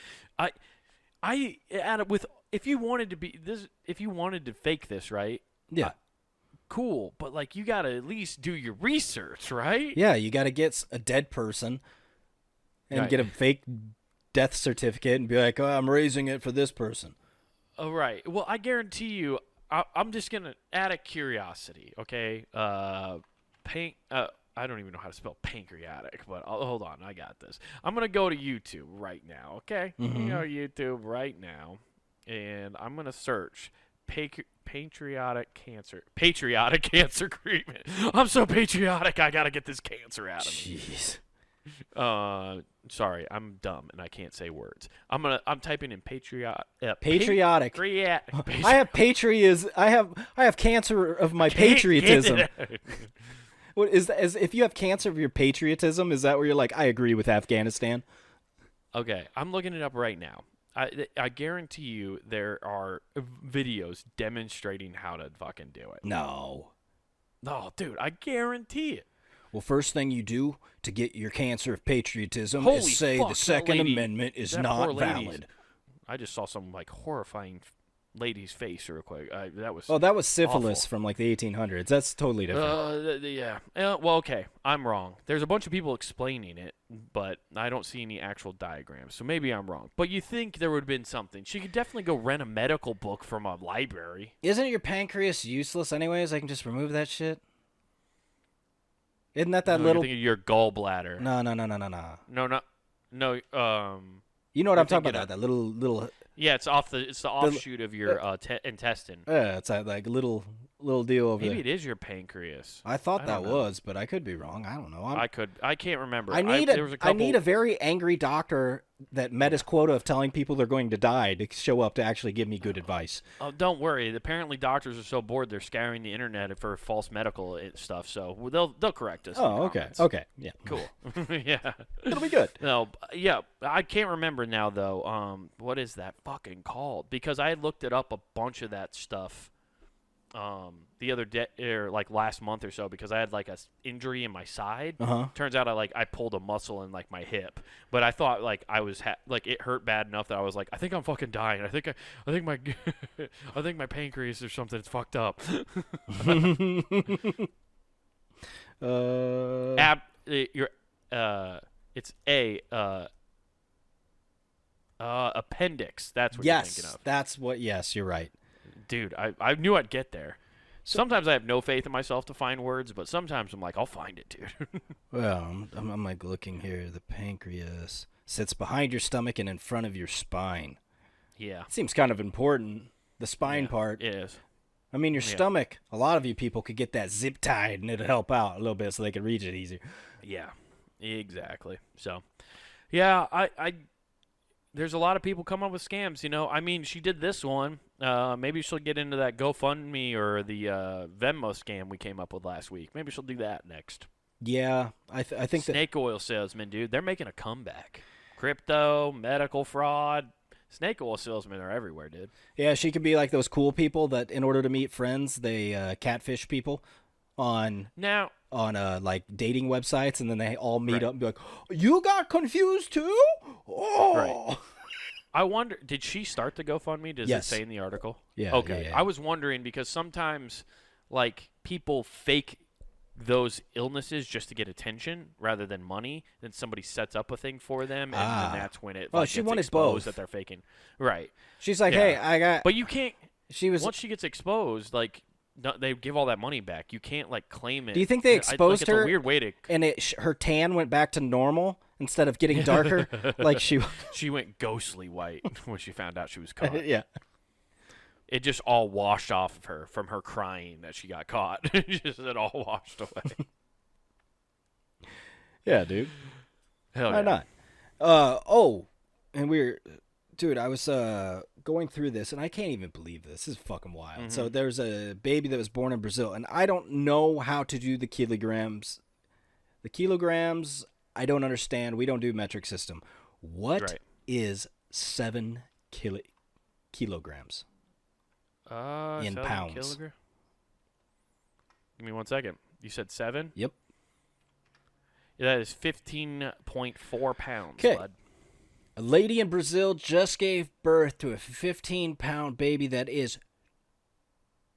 [SPEAKER 2] If you wanted to fake this, right?
[SPEAKER 1] Yeah.
[SPEAKER 2] Cool, but like you gotta at least do your research, right?
[SPEAKER 1] Yeah, you gotta get a dead person and get a fake death certificate and be like, oh, I'm raising it for this person.
[SPEAKER 2] Oh, right. Well, I guarantee you, I'm just gonna out of curiosity, okay? I don't even know how to spell pancreatic, but hold on, I got this. I'm gonna go to YouTube right now, okay? I'm gonna go to YouTube right now, and I'm gonna search patriotic cancer treatment. I'm so patriotic, I gotta get this cancer out of me.
[SPEAKER 1] Jeez.
[SPEAKER 2] Sorry, I'm dumb and I can't say words. I'm typing in patriotic.
[SPEAKER 1] I have cancer of my patriotism. What is that? If you have cancer of your patriotism, is that where you're like, I agree with Afghanistan?
[SPEAKER 2] Okay, I'm looking it up right now. I guarantee you there are videos demonstrating how to fucking do it.
[SPEAKER 1] No,
[SPEAKER 2] dude, I guarantee it.
[SPEAKER 1] Well, first thing you do to get your cancer of patriotism
[SPEAKER 2] Holy
[SPEAKER 1] is say
[SPEAKER 2] fuck,
[SPEAKER 1] the Second
[SPEAKER 2] lady,
[SPEAKER 1] Amendment is
[SPEAKER 2] that
[SPEAKER 1] not
[SPEAKER 2] poor lady,
[SPEAKER 1] valid.
[SPEAKER 2] I just saw some like horrifying lady's face real quick. That was
[SPEAKER 1] that was syphilis
[SPEAKER 2] awful.
[SPEAKER 1] from like the 1800s. That's totally different.
[SPEAKER 2] Yeah. Well, okay. I'm wrong. There's a bunch of people explaining it, but I don't see any actual diagrams. So maybe I'm wrong. But you think there would have been something. She could definitely go rent a medical book from a library.
[SPEAKER 1] Isn't your pancreas useless anyways? I can just remove that shit. Isn't that little?
[SPEAKER 2] You're thinking your gallbladder.
[SPEAKER 1] No.
[SPEAKER 2] No.
[SPEAKER 1] You know what I'm talking about? That little.
[SPEAKER 2] Yeah, it's the offshoot of your intestine.
[SPEAKER 1] Yeah, it's like a little deal over there.
[SPEAKER 2] Maybe it is your pancreas.
[SPEAKER 1] I thought that was, but I could be wrong. I don't know.
[SPEAKER 2] I can't remember.
[SPEAKER 1] I need a very angry doctor that met his quota of telling people they're going to die to show up to actually give me good advice.
[SPEAKER 2] Oh, don't worry. Apparently, doctors are so bored they're scouring the internet for false medical stuff. So they'll correct us.
[SPEAKER 1] Oh, okay. Okay. Yeah.
[SPEAKER 2] Cool. Yeah.
[SPEAKER 1] It'll be good.
[SPEAKER 2] No. Yeah. I can't remember now though. What is that fucking called? Because I had looked it up a bunch of that stuff. The other day, or like last month or so, because I had like a injury in my side. Turns out I pulled a muscle in like my hip, but I thought like I was like it hurt bad enough that I was like, I think I'm fucking dying. I think my I think my pancreas or something's fucked up. It's appendix. That's what you're thinking of.
[SPEAKER 1] That's what. Yes, you're right.
[SPEAKER 2] Dude, I knew I'd get there. Sometimes I have no faith in myself to find words, but sometimes I'm like, I'll find it, dude.
[SPEAKER 1] Well, I'm like looking here. The pancreas sits behind your stomach and in front of your spine.
[SPEAKER 2] Yeah.
[SPEAKER 1] It seems kind of important. The spine part.
[SPEAKER 2] It is.
[SPEAKER 1] I mean, your stomach, a lot of you people could get that zip tied and it'll help out a little bit so they can reach it easier.
[SPEAKER 2] Yeah, exactly. So, yeah, I there's a lot of people come up with scams, you know. I mean, she did this one. Maybe she'll get into that GoFundMe or the Venmo scam we came up with last week. Maybe she'll do that next.
[SPEAKER 1] Yeah, I think
[SPEAKER 2] snake oil salesmen, dude, they're making a comeback. Crypto, medical fraud, snake oil salesmen are everywhere, dude.
[SPEAKER 1] Yeah, she could be like those cool people that, in order to meet friends, they catfish people on like dating websites, and then they all meet up and be like, "You got confused too?" Oh.
[SPEAKER 2] Right. I wonder, did she start the GoFundMe? Does it say in the article?
[SPEAKER 1] Yeah.
[SPEAKER 2] Okay.
[SPEAKER 1] Yeah.
[SPEAKER 2] I was wondering because sometimes, like, people fake those illnesses just to get attention rather than money. Then somebody sets up a thing for them, and then that's when it
[SPEAKER 1] she
[SPEAKER 2] gets
[SPEAKER 1] wanted
[SPEAKER 2] exposed
[SPEAKER 1] both.
[SPEAKER 2] That they're faking. Right.
[SPEAKER 1] She's like, "Hey, I got."
[SPEAKER 2] But you can't.
[SPEAKER 1] Once
[SPEAKER 2] she gets exposed, like. No, they give all that money back. You can't like claim it.
[SPEAKER 1] Do you think they exposed her?
[SPEAKER 2] It's a weird way to.
[SPEAKER 1] And her tan went back to normal instead of getting darker, like
[SPEAKER 2] she went ghostly white when she found out she was caught.
[SPEAKER 1] Yeah.
[SPEAKER 2] It just all washed off of her from her crying that she got caught. It all washed away.
[SPEAKER 1] Yeah, dude.
[SPEAKER 2] Hell
[SPEAKER 1] Why
[SPEAKER 2] yeah.
[SPEAKER 1] not? And dude, I was going through this, and I can't even believe this. This is fucking wild.
[SPEAKER 2] Mm-hmm.
[SPEAKER 1] So there's a baby that was born in Brazil, and I don't know how to do the kilograms. The kilograms, I don't understand. We don't do metric system. What is 7 kilograms in pounds?
[SPEAKER 2] Kilogram? Give me 1 second. You said 7?
[SPEAKER 1] Yep.
[SPEAKER 2] Yeah, that is 15.4 pounds,
[SPEAKER 1] Okay.
[SPEAKER 2] bud.
[SPEAKER 1] A lady in Brazil just gave birth to a 15-pound baby that is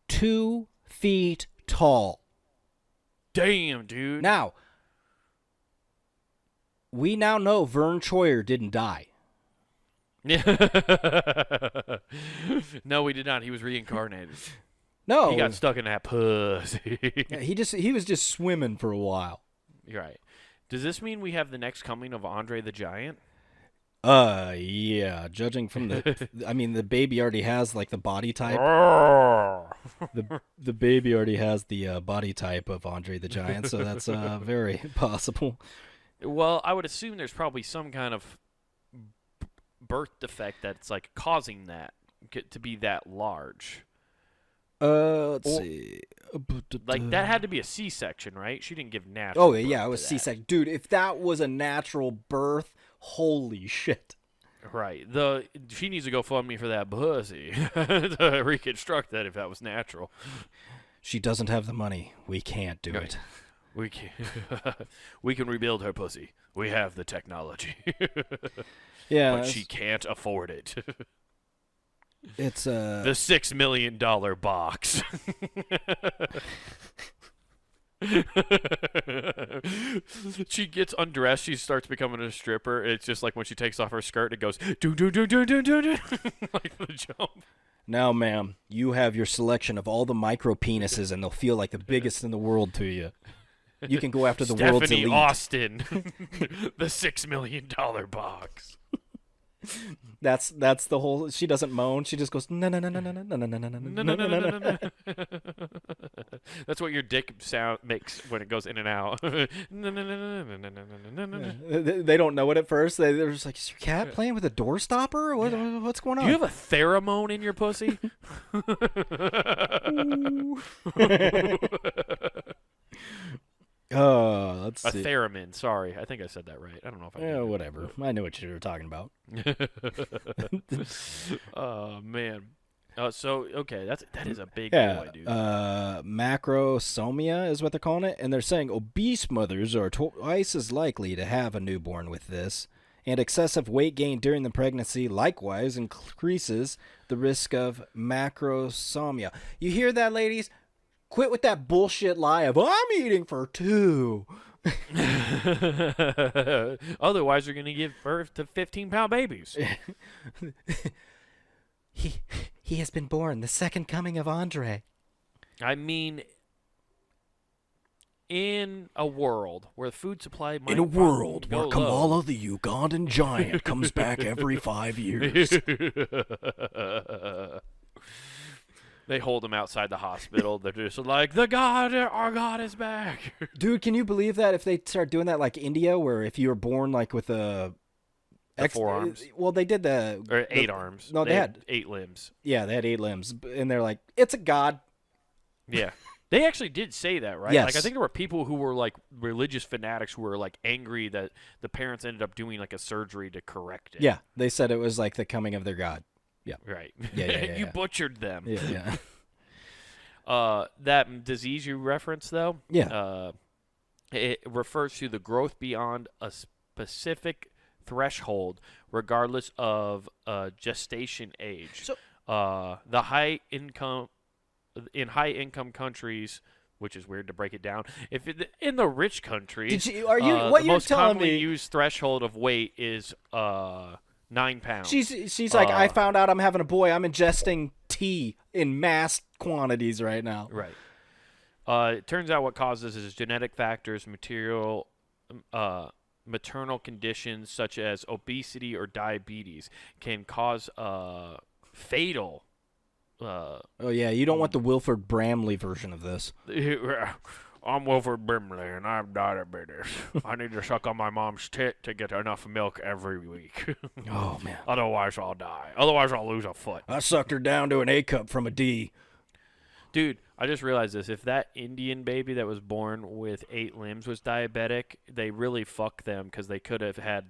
[SPEAKER 1] 2 feet tall.
[SPEAKER 2] Damn, dude.
[SPEAKER 1] Now, we now know Vern Troyer didn't die.
[SPEAKER 2] No, he did not. He was reincarnated.
[SPEAKER 1] No,
[SPEAKER 2] He got stuck in that pussy.
[SPEAKER 1] Yeah, he was just swimming for a while.
[SPEAKER 2] You're right. Does this mean we have the next coming of Andre the Giant?
[SPEAKER 1] Yeah. Judging from the baby already has like the body type. The baby already has the body type of Andre the Giant, so that's very possible.
[SPEAKER 2] Well, I would assume there's probably some kind of birth defect that's like causing that to be that large.
[SPEAKER 1] Let's see.
[SPEAKER 2] Like that had to be a C-section, right? She didn't give natural.
[SPEAKER 1] Oh yeah, it was C-section, dude. If that was a natural birth, holy shit.
[SPEAKER 2] Right. She needs to go fund me for that pussy to reconstruct that if that was natural.
[SPEAKER 1] She doesn't have the money. We can't do it.
[SPEAKER 2] We can. We can rebuild her pussy. We have the technology.
[SPEAKER 1] Yeah,
[SPEAKER 2] but she can't afford it.
[SPEAKER 1] It's
[SPEAKER 2] the $6 million box. She gets undressed. She starts becoming a stripper. It's just like when she takes off her skirt, it goes do do do do do do do, like the jump.
[SPEAKER 1] Now, ma'am, you have your selection of all the micro penises, and they'll feel like the biggest in the world to you. You can go after the world's elite.
[SPEAKER 2] Stephanie Austin, the $6 million box.
[SPEAKER 1] That's the whole. She doesn't moan. She just goes no no no no no no no no no no no no no no.
[SPEAKER 2] That's what your dick sound makes when it goes in and out.
[SPEAKER 1] They don't know it at first. They're just like, is your cat playing with a door stopper? What's going on?
[SPEAKER 2] Do you have a pheromone in your pussy?
[SPEAKER 1] Let's see.
[SPEAKER 2] A theremin. Sorry, I think I said that right. I don't know if I did.
[SPEAKER 1] Yeah, whatever. I knew what you were talking about.
[SPEAKER 2] Oh man. So okay, that is a big
[SPEAKER 1] Yeah,
[SPEAKER 2] boy, dude.
[SPEAKER 1] macrosomia is what they're calling it, and they're saying obese mothers are twice as likely to have a newborn with this, and excessive weight gain during the pregnancy likewise increases the risk of macrosomia. You hear that, ladies? Quit with that bullshit lie of, I'm eating for two.
[SPEAKER 2] Otherwise, you're going to give birth to 15-pound babies.
[SPEAKER 1] He has been born, the second coming of Andre.
[SPEAKER 2] I mean, in a world where the food supply might
[SPEAKER 1] In a world
[SPEAKER 2] go
[SPEAKER 1] where
[SPEAKER 2] low.
[SPEAKER 1] Kamala the Ugandan giant comes back every 5 years.
[SPEAKER 2] They hold him outside the hospital. They're just like, our God is back.
[SPEAKER 1] Dude, can you believe that if they start doing that like India, where if you were born like with a...
[SPEAKER 2] Four arms.
[SPEAKER 1] Well, they did
[SPEAKER 2] Or 8 arms.
[SPEAKER 1] No, they had
[SPEAKER 2] 8 limbs.
[SPEAKER 1] Yeah, they had 8 limbs. And they're like, it's a god.
[SPEAKER 2] Yeah. They actually did say that, right?
[SPEAKER 1] Yes.
[SPEAKER 2] Like, I think there were people who were like religious fanatics who were like angry that the parents ended up doing like a surgery to correct it.
[SPEAKER 1] Yeah, they said it was like the coming of their god. Yeah.
[SPEAKER 2] Right.
[SPEAKER 1] Yeah.
[SPEAKER 2] You butchered them.
[SPEAKER 1] Yeah.
[SPEAKER 2] That disease you referenced, though, it refers to the growth beyond a specific threshold, regardless of gestation age.
[SPEAKER 1] So,
[SPEAKER 2] in high income countries, which is weird to break it down. In the rich countries,
[SPEAKER 1] the
[SPEAKER 2] most commonly used threshold of weight is 9 pounds.
[SPEAKER 1] She's like, I found out I'm having a boy. I'm ingesting tea in mass quantities right now.
[SPEAKER 2] Right. It turns out what causes is genetic factors, maternal conditions such as obesity or diabetes can cause fatal.
[SPEAKER 1] Oh yeah, you don't want the Wilford Bramley version of this.
[SPEAKER 2] I'm Wilford Brimley, and I have diabetes. I need to suck on my mom's tit to get enough milk every week.
[SPEAKER 1] Oh, man.
[SPEAKER 2] Otherwise, I'll die. Otherwise, I'll lose a foot.
[SPEAKER 1] I sucked her down to an A cup from a D.
[SPEAKER 2] Dude, I just realized this. If that Indian baby that was born with 8 limbs was diabetic, they really fucked them because they could have had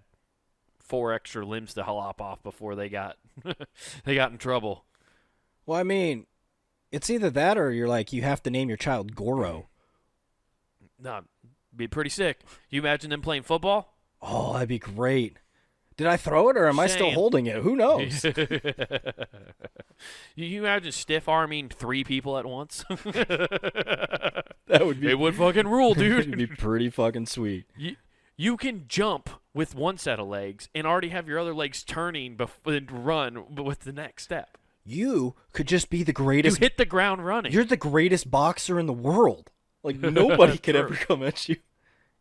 [SPEAKER 2] 4 extra limbs to lop off before they got in trouble.
[SPEAKER 1] Well, I mean, it's either that or you're like, you have to name your child Goro.
[SPEAKER 2] No, be pretty sick. You imagine them playing football?
[SPEAKER 1] Oh, that'd be great. Did I throw it or am I still holding it? Who knows?
[SPEAKER 2] You imagine stiff arming 3 people at once?
[SPEAKER 1] That would be.
[SPEAKER 2] It would fucking rule, dude.
[SPEAKER 1] It'd be pretty fucking sweet.
[SPEAKER 2] You can jump with one set of legs and already have your other legs turning and run with the next step.
[SPEAKER 1] You could just be the greatest.
[SPEAKER 2] You hit the ground running.
[SPEAKER 1] You're the greatest boxer in the world. Like, nobody could ever come at you.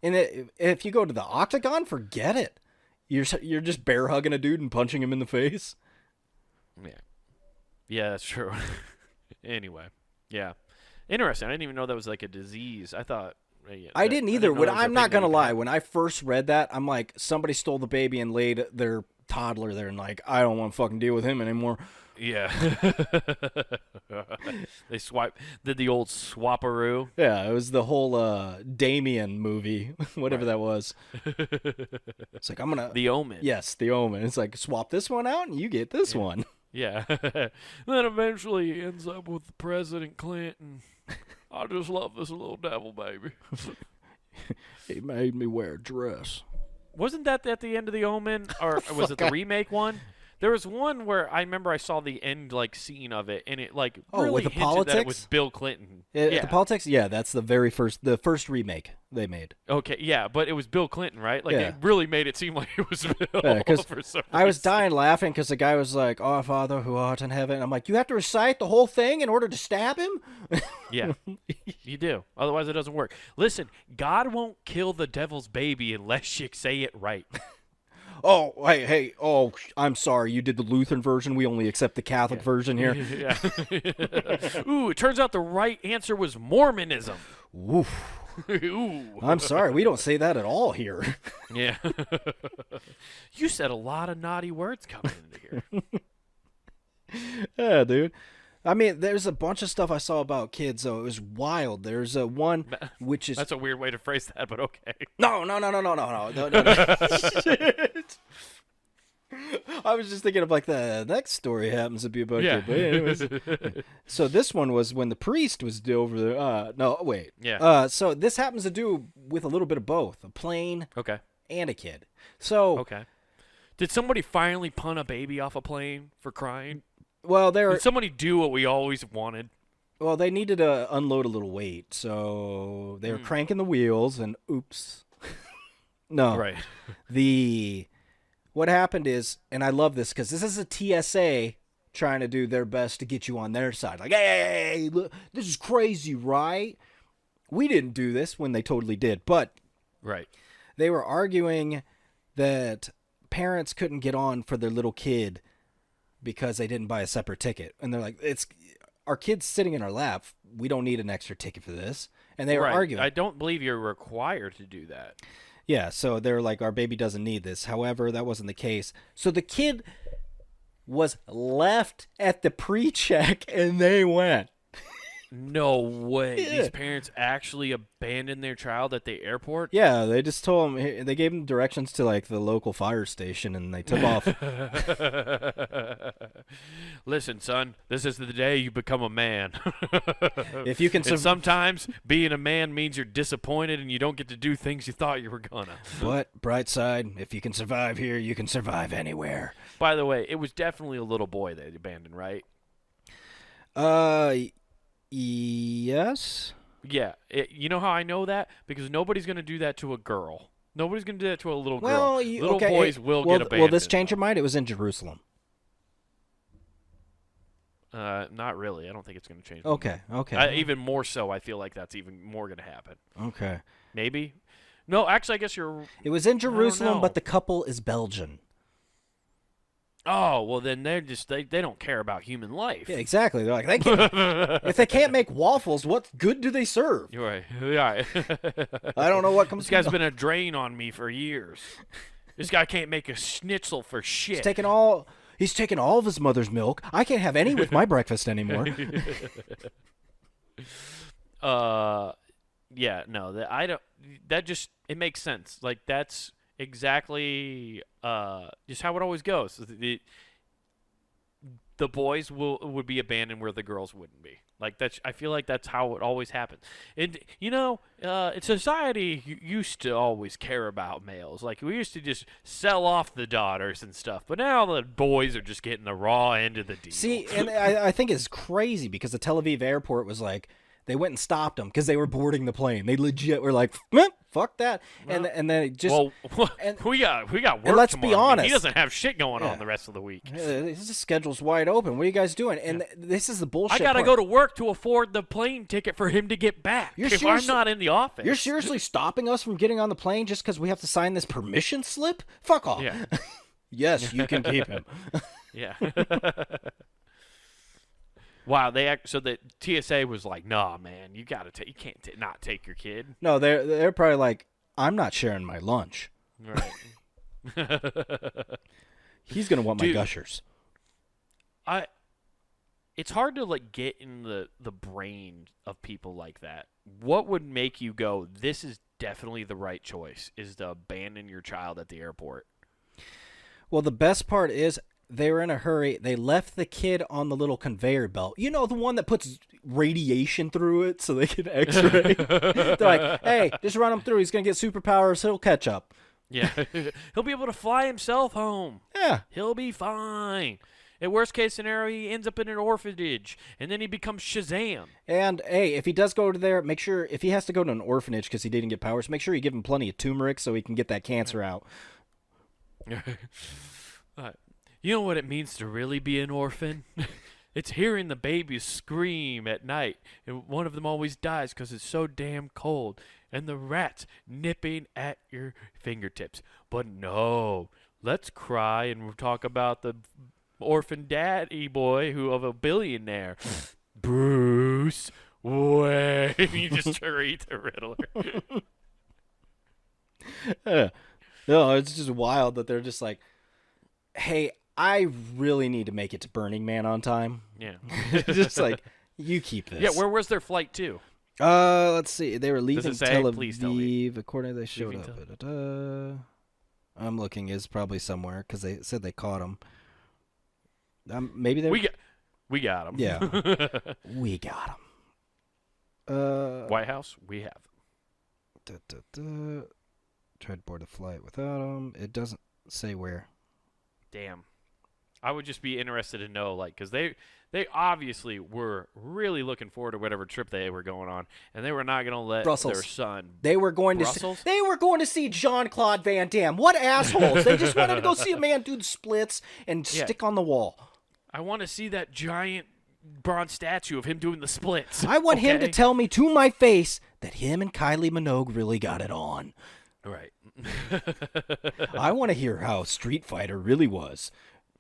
[SPEAKER 1] And if you go to the octagon, forget it. You're just bear hugging a dude and punching him in the face.
[SPEAKER 2] Yeah, that's true. Anyway, yeah. Interesting. I didn't even know that was like a disease. I thought...
[SPEAKER 1] I didn't either. I'm not going to lie. When I first read that, I'm like, somebody stole the baby and laid their toddler there, and like, I don't want to fucking deal with him anymore.
[SPEAKER 2] Yeah. They did the old swaparoo.
[SPEAKER 1] Yeah, it was the whole Damien movie, whatever that was. It's like, I'm going to...
[SPEAKER 2] The Omen.
[SPEAKER 1] Yes, The Omen. It's like, swap this one out and you get this one.
[SPEAKER 2] Yeah. Then eventually he ends up with President Clinton. I just love this little devil baby.
[SPEAKER 1] He made me wear a dress.
[SPEAKER 2] Wasn't that at the end of The Omen? Or was it the remake one? There was one where I remember I saw the end scene of it, and it really
[SPEAKER 1] with the
[SPEAKER 2] hinted
[SPEAKER 1] politics?
[SPEAKER 2] that it was Bill Clinton.
[SPEAKER 1] Yeah. The politics? Yeah, that's the first remake they made.
[SPEAKER 2] Okay, yeah, but it was Bill Clinton, right? Like,
[SPEAKER 1] Yeah.
[SPEAKER 2] it really made it seem like it was Bill.
[SPEAKER 1] Yeah,
[SPEAKER 2] for some
[SPEAKER 1] I was
[SPEAKER 2] reason.
[SPEAKER 1] dying laughing because the guy was like, "Our Father who art in heaven." I'm like, you have to recite the whole thing in order to stab him?
[SPEAKER 2] Yeah, you do. Otherwise, it doesn't work. Listen, God won't kill the devil's baby unless you say it right.
[SPEAKER 1] Oh, hey, I'm sorry. You did the Lutheran version. We only accept the Catholic version here.
[SPEAKER 2] Yeah. Ooh, it turns out the right answer was Mormonism.
[SPEAKER 1] Oof.
[SPEAKER 2] Ooh.
[SPEAKER 1] I'm sorry. We don't say that at all here.
[SPEAKER 2] Yeah. You said a lot of naughty words coming into here.
[SPEAKER 1] Yeah, dude. I mean, there's a bunch of stuff I saw about kids, though. It was wild. There's one which is...
[SPEAKER 2] That's a weird way to phrase that, but okay.
[SPEAKER 1] No. Shit. I was just thinking of the next story happens to be about
[SPEAKER 2] Yeah.
[SPEAKER 1] kid. But anyways. So this one was when the priest was over there. No, wait.
[SPEAKER 2] Yeah.
[SPEAKER 1] So this happens to do with a little bit of both, a plane
[SPEAKER 2] Okay.
[SPEAKER 1] and a kid. So...
[SPEAKER 2] Okay. Did somebody finally punt a baby off a plane for crying?
[SPEAKER 1] Well,
[SPEAKER 2] Did somebody do what we always wanted?
[SPEAKER 1] Well, they needed to unload a little weight, so they were cranking the wheels, and oops. No.
[SPEAKER 2] Right.
[SPEAKER 1] What happened is, and I love this because this is a TSA trying to do their best to get you on their side. Like, hey, look, this is crazy, right? We didn't do this when they totally did, but
[SPEAKER 2] Right.
[SPEAKER 1] they were arguing that parents couldn't get on for their little kid because they didn't buy a separate ticket. And they're like, it's our kid's sitting in our lap. We don't need an extra ticket for this. And they were arguing.
[SPEAKER 2] I don't believe you're required to do that.
[SPEAKER 1] Yeah, so they're like, our baby doesn't need this. However, that wasn't the case. So the kid was left at the pre-check, and they went.
[SPEAKER 2] No way.
[SPEAKER 1] Yeah.
[SPEAKER 2] These parents actually abandoned their child at the airport?
[SPEAKER 1] Yeah, they just told him, they gave him directions to the local fire station, and they took off.
[SPEAKER 2] Listen, son, this is the day you become a man.
[SPEAKER 1] If you can
[SPEAKER 2] And sometimes being a man means you're disappointed and you don't get to do things you thought you were gonna.
[SPEAKER 1] But, bright side, if you can survive here, you can survive anywhere.
[SPEAKER 2] By the way, it was definitely a little boy they abandoned, right?
[SPEAKER 1] Yes.
[SPEAKER 2] Yeah. You know how I know that? Because nobody's going to do that to a girl. Nobody's going to do that to a little girl. Little boys will get abandoned.
[SPEAKER 1] Will this change your mind? It was in Jerusalem.
[SPEAKER 2] Not really. I don't think it's going to change.
[SPEAKER 1] Okay.
[SPEAKER 2] Even more so, I feel like that's even more going to happen.
[SPEAKER 1] Okay.
[SPEAKER 2] Maybe. No, actually, I guess you're...
[SPEAKER 1] It was in Jerusalem,
[SPEAKER 2] know.
[SPEAKER 1] but the couple is Belgian.
[SPEAKER 2] Oh, well, then they're just... They don't care about human life.
[SPEAKER 1] Yeah, exactly. They're like, if they can't make waffles, what good do they serve?
[SPEAKER 2] You're right. Yeah.
[SPEAKER 1] I don't know what comes.
[SPEAKER 2] This guy's been a drain on me for years. This guy can't make a schnitzel for shit.
[SPEAKER 1] He's taking all of his mother's milk. I can't have any with my breakfast anymore.
[SPEAKER 2] Yeah, no, I don't. That just it makes sense. Like that's exactly just how it always goes. The boys would be abandoned where the girls wouldn't be. Like that's. I feel like that's how it always happens. And in society, you used to always care about males. Like we used to just sell off the daughters and stuff. But now the boys are just getting the raw end of the deal.
[SPEAKER 1] See, and I think it's crazy because the Tel Aviv airport was like, They went and stopped them because they were boarding the plane. They legit were like, "Meh, fuck that," and then it just.
[SPEAKER 2] And we got work.
[SPEAKER 1] And let's
[SPEAKER 2] tomorrow.
[SPEAKER 1] be honest,
[SPEAKER 2] he doesn't have shit going on the rest of the week.
[SPEAKER 1] His schedule's wide open. What are you guys doing? And this is the bullshit.
[SPEAKER 2] I gotta go to work to afford the plane ticket for him to get back. If I'm not in the office,
[SPEAKER 1] you're seriously stopping us from getting on the plane just because we have to sign this permission slip? Fuck off.
[SPEAKER 2] Yeah.
[SPEAKER 1] Yes, you can keep him.
[SPEAKER 2] Yeah. Wow, so the TSA was like, "Nah, man, you can't not take your kid."
[SPEAKER 1] No, they're probably like, "I'm not sharing my lunch."
[SPEAKER 2] Right.
[SPEAKER 1] He's gonna want my gushers.
[SPEAKER 2] It's hard to get in the brain of people like that. What would make you go, "This is definitely the right choice," is to abandon your child at the airport?
[SPEAKER 1] Well, the best part is, they were in a hurry. They left the kid on the little conveyor belt. You know, the one that puts radiation through it so they can x-ray. They're like, "Hey, just run him through. He's going to get superpowers. He'll catch up."
[SPEAKER 2] Yeah. He'll be able to fly himself home.
[SPEAKER 1] Yeah.
[SPEAKER 2] He'll be fine. In worst case scenario, he ends up in an orphanage, and then he becomes Shazam.
[SPEAKER 1] And, hey, if he does go to there, make sure, if he has to go to an orphanage because he didn't get powers, make sure you give him plenty of turmeric so he can get that cancer out.
[SPEAKER 2] You know what it means to really be an orphan? It's hearing the babies scream at night, and one of them always dies because it's so damn cold, and the rats nipping at your fingertips. But no, let's cry and talk about the orphan daddy boy of a billionaire. Bruce Wayne. You just read the Riddler.
[SPEAKER 1] No, it's just wild that they're just like, "Hey, I really need to make it to Burning Man on time."
[SPEAKER 2] Yeah.
[SPEAKER 1] Just like, you keep this.
[SPEAKER 2] Yeah, where was their flight to?
[SPEAKER 1] Let's see. They were leaving Tel
[SPEAKER 2] Please tell me.
[SPEAKER 1] Aviv. According to they showed up. I'm looking. Is probably somewhere because they said they caught him. Maybe they.
[SPEAKER 2] We got him.
[SPEAKER 1] Yeah, we got him.
[SPEAKER 2] White House, we have
[SPEAKER 1] him. Tried to board the flight without him. It doesn't say where.
[SPEAKER 2] Damn. I would just be interested to know, because they obviously were really looking forward to whatever trip they were going on, and they were not going to let their son.
[SPEAKER 1] They were going
[SPEAKER 2] Brussels?
[SPEAKER 1] They were going to see Jean-Claude Van Damme. What assholes! They just wanted to go see a man do the splits and stick on the wall.
[SPEAKER 2] I want to see that giant bronze statue of him doing the splits.
[SPEAKER 1] I want him to tell me to my face that him and Kylie Minogue really got it on.
[SPEAKER 2] Right.
[SPEAKER 1] I want to hear how Street Fighter really was.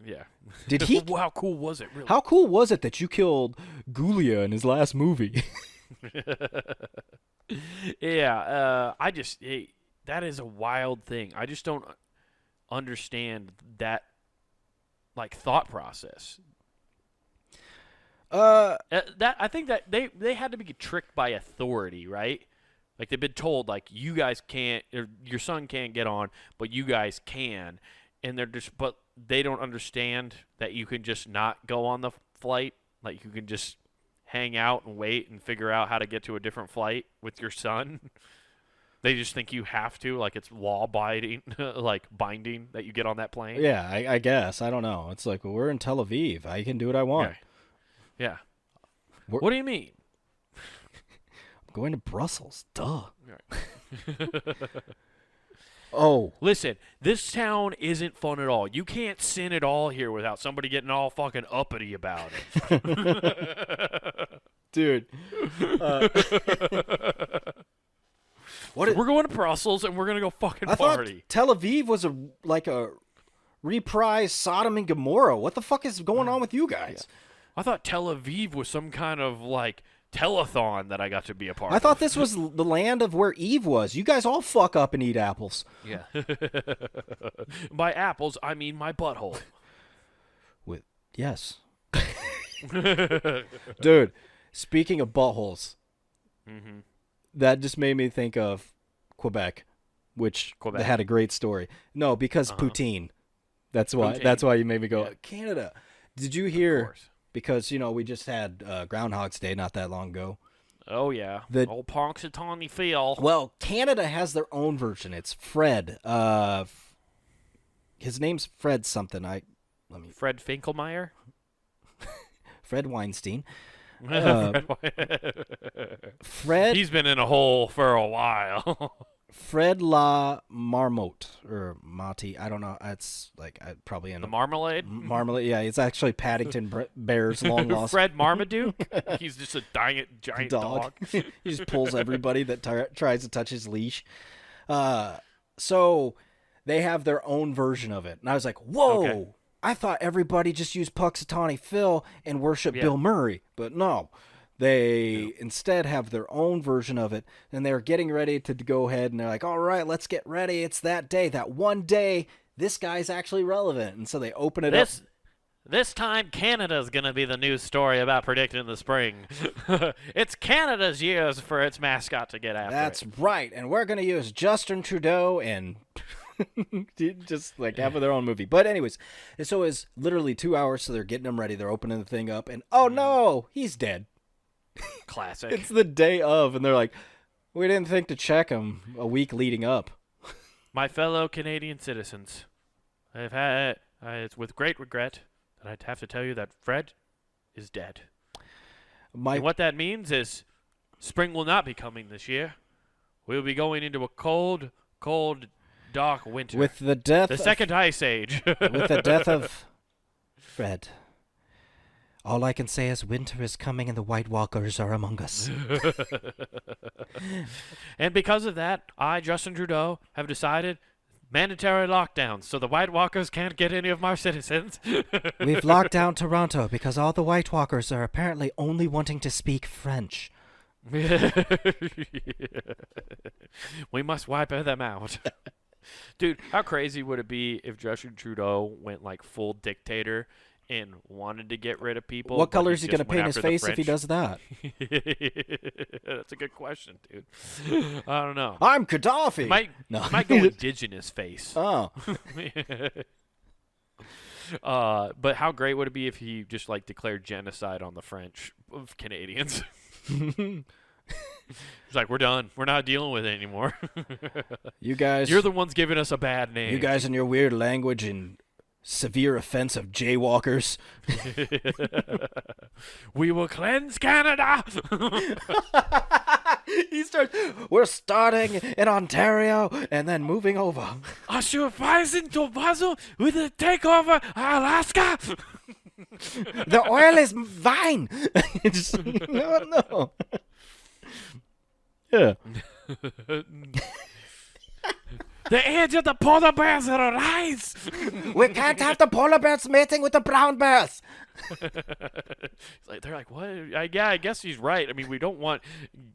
[SPEAKER 2] Yeah.
[SPEAKER 1] Did he?
[SPEAKER 2] How cool was it, really?
[SPEAKER 1] How cool was it that you killed Gulia in his last movie?
[SPEAKER 2] Yeah. That is a wild thing. I just don't understand that, thought process. I think that they had to be tricked by authority, right? They've been told, you guys can't, or your son can't get on, but you guys can, and but they don't understand that you can just not go on the flight. You can just hang out and wait and figure out how to get to a different flight with your son. They just think you have to, it's law-abiding, binding that you get on that plane.
[SPEAKER 1] Yeah, I guess. I don't know. It's well, we're in Tel Aviv. I can do what I want.
[SPEAKER 2] Yeah. What do you mean?
[SPEAKER 1] Going to Brussels. Duh.
[SPEAKER 2] Right.
[SPEAKER 1] Oh.
[SPEAKER 2] Listen, this town isn't fun at all. You can't sin at all here without somebody getting all fucking uppity about it.
[SPEAKER 1] Dude.
[SPEAKER 2] We're going to Brussels and we're going to go fucking party.
[SPEAKER 1] Thought Tel Aviv was a reprised Sodom and Gomorrah. What the fuck is going on with you guys?
[SPEAKER 2] Yeah. I thought Tel Aviv was some kind of telethon that I got to be a part of.
[SPEAKER 1] I thought this was the land of where Eve was. You guys all fuck up and eat apples.
[SPEAKER 2] Yeah. By apples, I mean my butthole.
[SPEAKER 1] Yes. Dude, speaking of buttholes, that just made me think of Quebec, which they had a great story. No, because poutine. That's why. Poutine. That's why you made me go, Canada. Did you hear? Of course. Because, we just had Groundhog's Day not that long ago.
[SPEAKER 2] Oh, yeah. Old Punxsutawney Phil.
[SPEAKER 1] Well, Canada has their own version. It's Fred. His name's Fred something.
[SPEAKER 2] Fred Finkelmeyer?
[SPEAKER 1] Fred Weinstein. Fred.
[SPEAKER 2] He's been in a hole for a while.
[SPEAKER 1] Fred La Marmotte or Monty. I don't know. It's like probably in
[SPEAKER 2] The Marmalade?
[SPEAKER 1] Marmalade. Yeah, it's actually Paddington Bear's long lost.
[SPEAKER 2] Fred Marmaduke? He's just a giant dog.
[SPEAKER 1] He just pulls everybody that tries to touch his leash. So they have their own version of it. And I was like, whoa, okay. I thought everybody just used Puxatawny Phil and worship Bill Murray. But no. They instead have their own version of it, and they're getting ready to go ahead, and they're like, all right, let's get ready. It's that day, that one day, this guy's actually relevant. And so they open it up.
[SPEAKER 2] This time, Canada's going to be the news story about predicting the spring. It's Canada's years for its mascot to get after
[SPEAKER 1] That's right, and we're going to use Justin Trudeau and just like having their own movie. But anyways, so it's literally 2 hours, so they're getting them ready. They're opening the thing up, and oh no, he's dead.
[SPEAKER 2] Classic.
[SPEAKER 1] It's the day of, and they're like, we didn't think to check him a week leading up.
[SPEAKER 2] My fellow Canadian citizens, it's with great regret that I'd have to tell you that Fred is dead. And what that means is spring will not be coming this year. We'll be going into a cold, dark winter.
[SPEAKER 1] With the death
[SPEAKER 2] the second ice age.
[SPEAKER 1] With the death of Fred. All I can say is winter is coming and the White Walkers are among us.
[SPEAKER 2] And because of that, I, Justin Trudeau, have decided mandatory lockdowns so the White Walkers can't get any of my citizens.
[SPEAKER 1] We've locked down Toronto because all the White Walkers are apparently only wanting to speak French.
[SPEAKER 2] We must wipe them out. Dude, how crazy would it be if Justin Trudeau went like full dictator and wanted to get rid of people?
[SPEAKER 1] What color is he going to paint his face if he does that?
[SPEAKER 2] That's a good question, dude. I don't know.
[SPEAKER 1] I'm Gaddafi.
[SPEAKER 2] Might go indigenous face.
[SPEAKER 1] Oh.
[SPEAKER 2] But how great would it be if he just like declared genocide on the French of Canadians? He's like, we're done. We're not dealing with it anymore.
[SPEAKER 1] You guys.
[SPEAKER 2] You're the ones giving us a bad name.
[SPEAKER 1] You guys and your weird language and severe offense of jaywalkers.
[SPEAKER 2] We will cleanse Canada.
[SPEAKER 1] We're starting in Ontario and then moving over.
[SPEAKER 2] Assurweisen Tobago with a takeover Alaska.
[SPEAKER 1] The oil is mine. No. Yeah.
[SPEAKER 2] The age of the polar bears will rise.
[SPEAKER 1] We can't have the polar bears mating with the brown bears.
[SPEAKER 2] They're like, what? Yeah, I guess he's right. I mean, we don't want,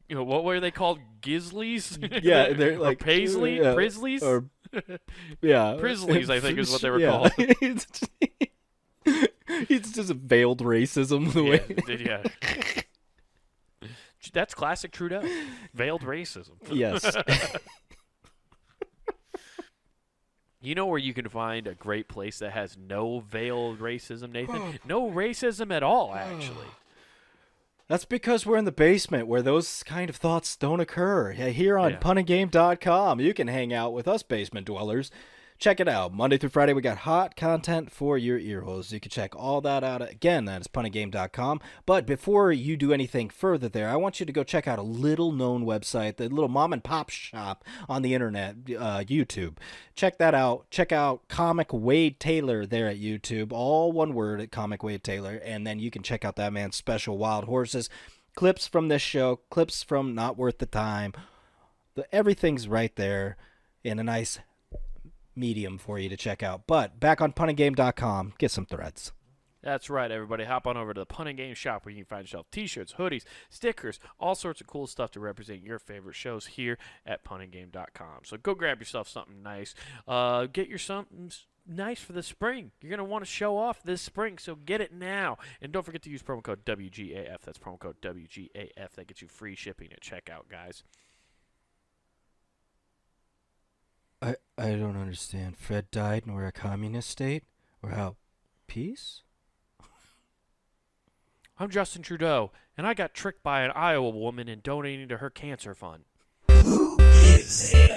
[SPEAKER 2] what were they called? Gizzlies?
[SPEAKER 1] Yeah, they're like
[SPEAKER 2] Paisley? Prisleys?
[SPEAKER 1] Or, yeah.
[SPEAKER 2] Prisleys, I think is what they were called.
[SPEAKER 1] It's just a veiled racism.
[SPEAKER 2] Yeah. That's classic Trudeau. Veiled racism.
[SPEAKER 1] Yes.
[SPEAKER 2] You know where you can find a great place that has no veiled racism, Nathan? No racism at all, actually.
[SPEAKER 1] That's because we're in the basement where those kind of thoughts don't occur. Here on punandgame.com, you can hang out with us basement dwellers. Check it out. Monday through Friday, we got hot content for your ear holes. You can check all that out. Again, that is punandgame.com. But before you do anything further there, I want you to go check out a little-known website, the little mom-and-pop shop on the internet, YouTube. Check that out. Check out Comic Wade Taylor there at YouTube. All one word at Comic Wade Taylor. And then you can check out that man's special Wild Horses. Clips from this show. Clips from Not Worth the Time. Everything's right there in a nice medium for you to check out. But back on punandgame.com, get some threads.
[SPEAKER 2] That's right, everybody. Hop on over to the Pun and Game shop where you can find yourself t-shirts, hoodies, stickers, all sorts of cool stuff to represent your favorite shows here at punandgame.com. So go grab yourself something nice. Get your something nice for the spring. You're going to want to show off this spring, so get it now. And don't forget to use promo code WGAF. That's promo code WGAF. That gets you free shipping at checkout, guys.
[SPEAKER 1] I don't understand. Fred died and we're a communist state? We're out. Peace?
[SPEAKER 2] I'm Justin Trudeau, and I got tricked by an Iowa woman in donating to her cancer fund.
[SPEAKER 3] Who gives a